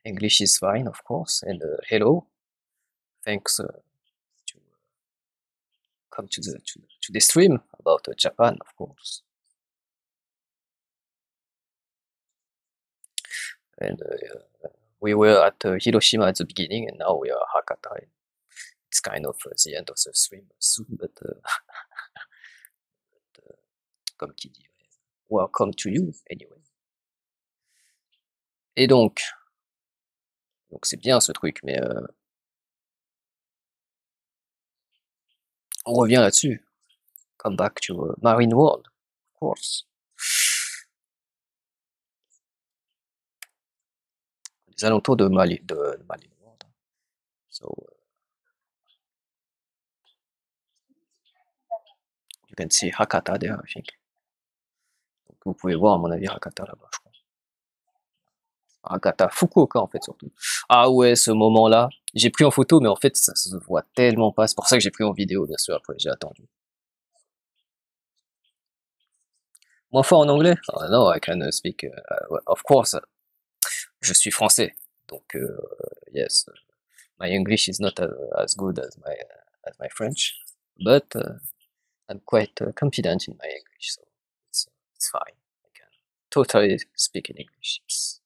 English is fine, of course, and hello, thanks to come to the stream about Japan, of course. And we were at Hiroshima at the beginning, and now we are Hakata. It's kind of the end of the stream soon, but comme qui dit, welcome to you anyway. Et donc c'est bien ce truc, mais on revient là-dessus. Come back to Marine World, of course. Les alentours de Marine World. So you can see Hakata there, I think. Donc vous pouvez voir à mon avis Hakata là-bas, je crois. Hakata, Fukuoka en fait surtout. Ah ouais, ce moment-là, j'ai pris en photo, mais en fait ça se voit tellement pas. C'est pour ça que j'ai pris en vidéo, bien sûr. Après j'ai attendu. Moins fort en anglais? No, I can speak. Of course, je suis français, donc yes, my English is not as good as my French, but I'm quite confident in my English, so it's fine. I can totally speak in English if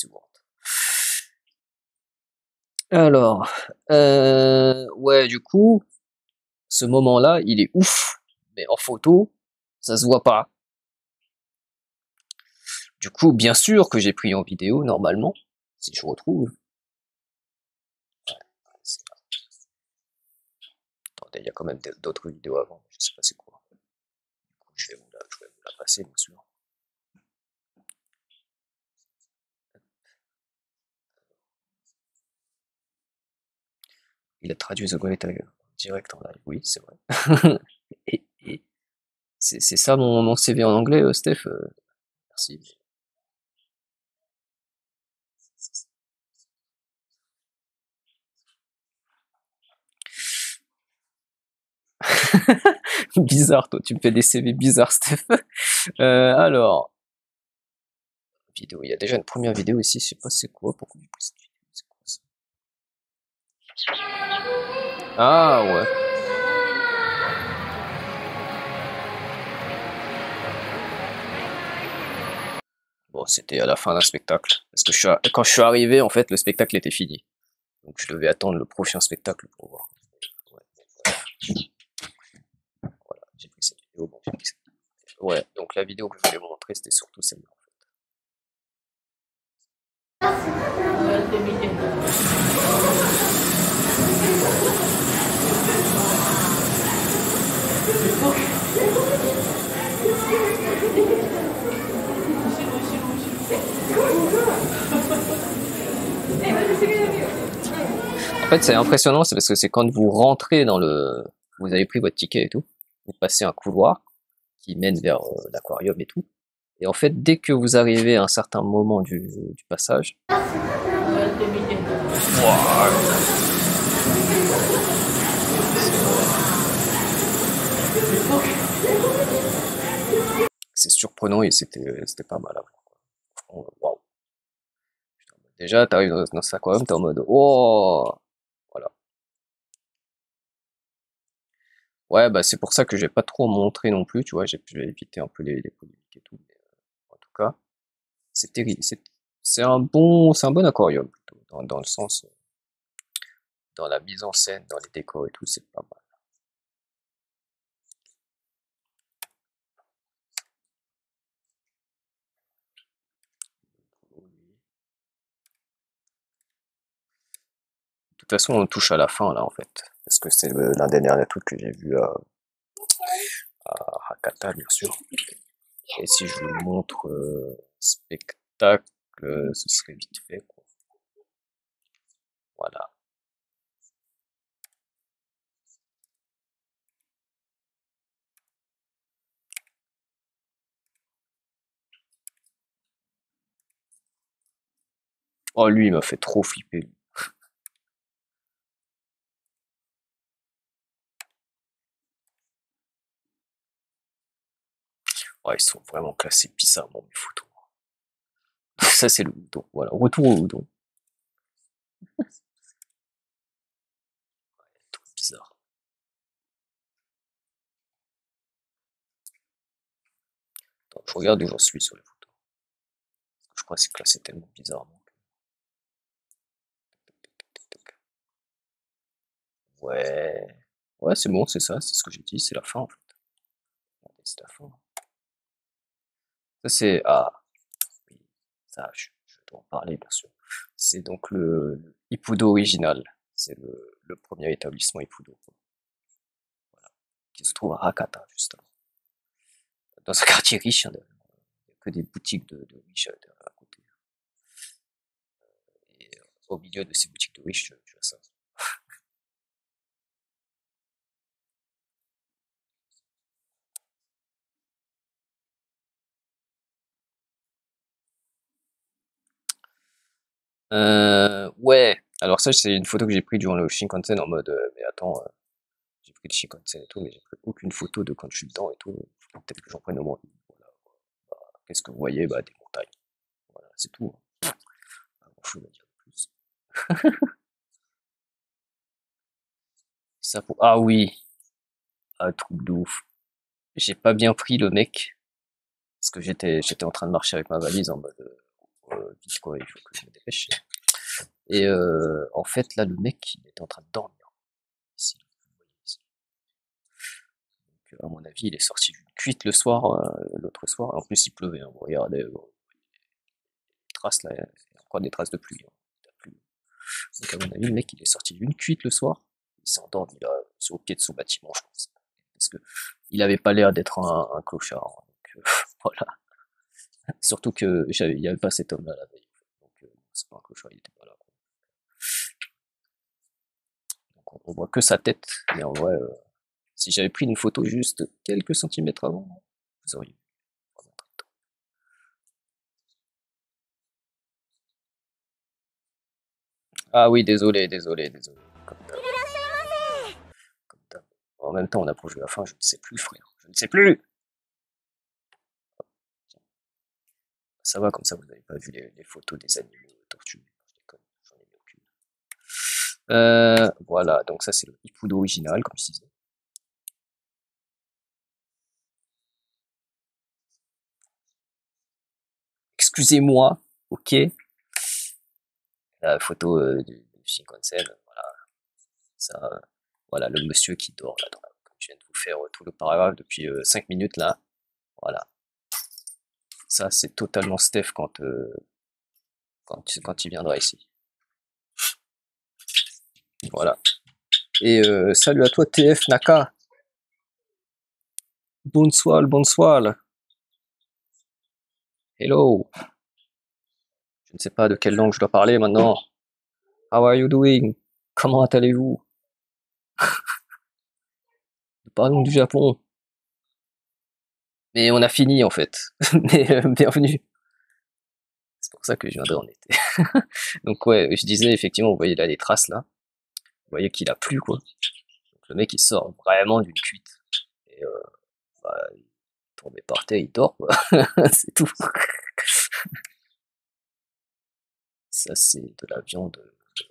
you want. Alors, ouais, du coup, ce moment-là, il est ouf, mais en photo, ça se voit pas. Du coup, bien sûr que j'ai pris en vidéo, normalement, si je retrouve. Attendez, il y a quand même d'autres vidéos avant, je sais pas c'est quoi. Du coup, je vais vous la passer, bien sûr. Il a traduit The Great direct en live, oui, c'est vrai. et c'est ça mon CV en anglais, Steph. Merci. Bizarre, toi, tu me fais des CV bizarres, Steph. Alors, vidéo, il y a déjà une première vidéo ici, je sais pas c'est quoi, pourquoi du coup c'est quoi ça? Ah ouais. Bon, c'était à la fin d'un spectacle. Parce que quand je suis arrivé, en fait, le spectacle était fini. Donc je devais attendre le prochain spectacle pour voir. Voilà, j'ai pris cette vidéo. Bon, j'ai pris cette... Ouais, donc la vidéo que je voulais vous montrer, c'était surtout celle-là. En fait, c'est impressionnant, c'est parce que c'est quand vous rentrez dans le... Vous avez pris votre ticket et tout, vous passez un couloir qui mène vers l'aquarium et tout, Et en fait, dès que vous arrivez à un certain moment du passage, c'est surprenant et c'était pas mal à voir, quoi. Franchement, waouh. Déjà, t'arrives dans cet aquarium, t'es en mode, oh, voilà. Ouais, bah c'est pour ça que j'ai pas trop montré non plus, tu vois, j'ai évité un peu les polémiques et tout. Mais, en tout cas, c'est terrible. C'est un bon aquarium plutôt, dans le sens, dans la mise en scène, dans les décors et tout, c'est pas mal. De toute façon, on touche à la fin là en fait, parce que c'est l'un des derniers trucs que j'ai vu à Hakata, bien sûr. Et si je vous montre spectacle, ce serait vite fait, quoi. Voilà. Oh, lui, il m'a fait trop flipper, lui. Ouais, ils sont vraiment classés bizarrement, mes photos. Ça, c'est le Houdon. Voilà, retour au Houdon. Tout bizarre. Attends, je regarde où j'en suis sur les photos. Je crois que c'est classé tellement bizarrement. Ouais. Ouais, c'est bon, c'est ça, c'est ce que j'ai dit, c'est la fin en fait. Regardez, c'est la fin. Ça, c'est. Ah, oui, ça, je dois en parler, bien sûr. C'est donc le Ippudo original. C'est le premier établissement Ippudo, quoi, qui se trouve à Hakata, justement. Dans un quartier riche, hein, il n'y a que des boutiques de riches à côté. Et au milieu de ces boutiques de riches, tu as ça. Ouais, alors ça, c'est une photo que j'ai prise durant le Shinkansen en mode, mais attends, j'ai pris le Shinkansen et tout, mais j'ai pris aucune photo de quand je suis dedans et tout. Peut-être que j'en prenne au moins une. Voilà. Bah, qu'est-ce que vous voyez? Bah, des montagnes. Voilà, c'est tout, hein. Pas grand-chose à dire de plus. Ça pour... Ah oui, ah, truc de ouf. J'ai pas bien pris le mec, parce que j'étais en train de marcher avec ma valise en mode, vite quoi, il faut que je me dépêche. Et en fait, là, le mec, il était en train de dormir. Ici, vous voyez ici. Donc, à mon avis, il est sorti d'une cuite le soir, l'autre soir. En plus, il pleuvait, hein. Vous regardez, les traces là, il y a encore des traces de pluie, hein. Il a plu. Donc, à mon avis, le mec, il est sorti d'une cuite le soir. Il s'est endormi là, au pied de son bâtiment, je pense. Parce que il avait pas l'air d'être un clochard, hein. Donc, voilà. Surtout que il y avait pas cet homme-là la veille. Donc, c'est pas un clochard, il était pas là, quoi. Donc, on voit que sa tête. Mais en vrai, si j'avais pris une photo juste quelques centimètres avant, vous auriez vraiment très tôt. Ah oui, désolé, désolé, désolé. Comme d'hab, comme d'hab. En même temps, on approche de la fin, je ne sais plus, frère. Je ne sais plus! Ça va, comme ça, vous n'avez pas vu les photos des animaux tortueux. Je déconne, j'en ai mis aucune. Voilà, donc ça, c'est le Ippudo original, comme je disais. Excusez-moi, ok? La photo du Shinkansen, voilà. Ça, voilà, le monsieur qui dort là, comme je viens de vous faire tout le paragraphe depuis 5 minutes là. Voilà. Ça, c'est totalement Steph quand il viendra ici. Voilà. Et salut à toi, TF Naka. Bonsoir, bonsoir. Hello. Je ne sais pas de quelle langue je dois parler maintenant. How are you doing? Comment allez-vous? Parlons du Japon. Mais on a fini en fait. Mais bienvenue. C'est pour ça que je viendrai en été. Donc ouais, je disais effectivement, vous voyez là les traces là. Vous voyez qu'il a plu quoi. Donc le mec il sort vraiment d'une cuite. Et bah, il est tombé par terre, il dort quoi. C'est tout. Ça c'est de la viande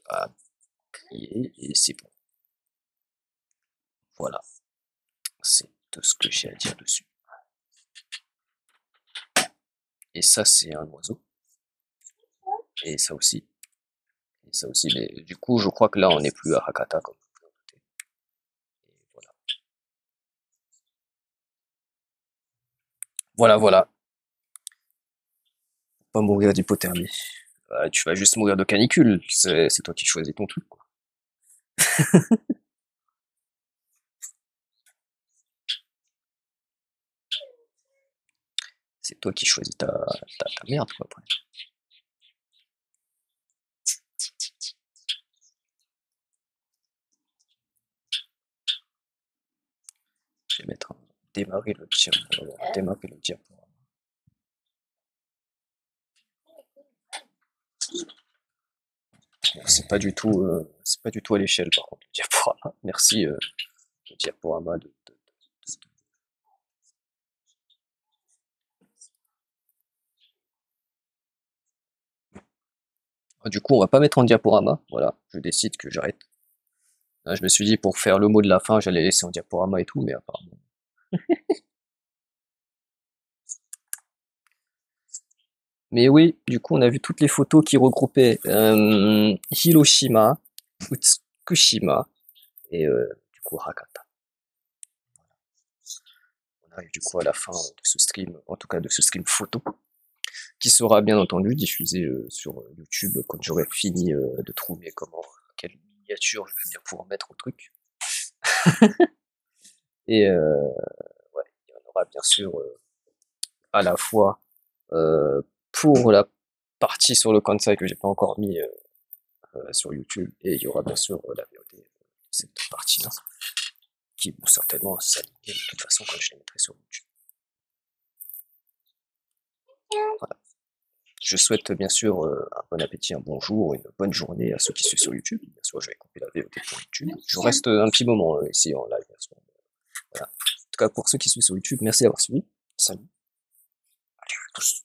à griller et c'est bon. Voilà. C'est tout ce que j'ai à dire dessus. Et ça c'est un oiseau. Et ça aussi. Et ça aussi. Mais du coup je crois que là on n'est plus à Hakata comme vous pouvez en douter. Et voilà. Voilà, voilà. Pas mourir d'hypothermie. Tu vas juste mourir de canicule. C'est toi qui choisis ton truc, quoi. C'est toi qui choisis ta merde, quoi, après. Je vais mettre démarrer le diaporama. Bon, c'est pas du tout à l'échelle, par contre, le diaporama. Merci, le diaporama Du coup, on va pas mettre en diaporama. Voilà, je décide que j'arrête. Là, je me suis dit, pour faire le mot de la fin, j'allais laisser en diaporama et tout, mais apparemment. Mais oui, du coup, on a vu toutes les photos qui regroupaient Hiroshima, Fukushima et du coup Hakata. On arrive du coup à la fin de ce stream, en tout cas de ce stream photo, qui sera bien entendu diffusé sur YouTube quand j'aurai fini de trouver quelle miniature je vais bien pouvoir mettre au truc. Et ouais, il y en aura bien sûr à la fois pour la partie sur le Kansai que j'ai pas encore mis sur YouTube, et il y aura bien sûr la VOD de cette partie-là, qui vont certainement s'aligner de toute façon quand je les mettrai sur YouTube. Voilà. Je souhaite bien sûr un bon appétit, un bon jour, une bonne journée à ceux qui suivent sur YouTube. Bien sûr, je vais couper la VOD pour YouTube. Je reste un petit moment ici en live. Voilà. En tout cas, pour ceux qui suivent sur YouTube, merci d'avoir suivi. Salut. Allez, tous.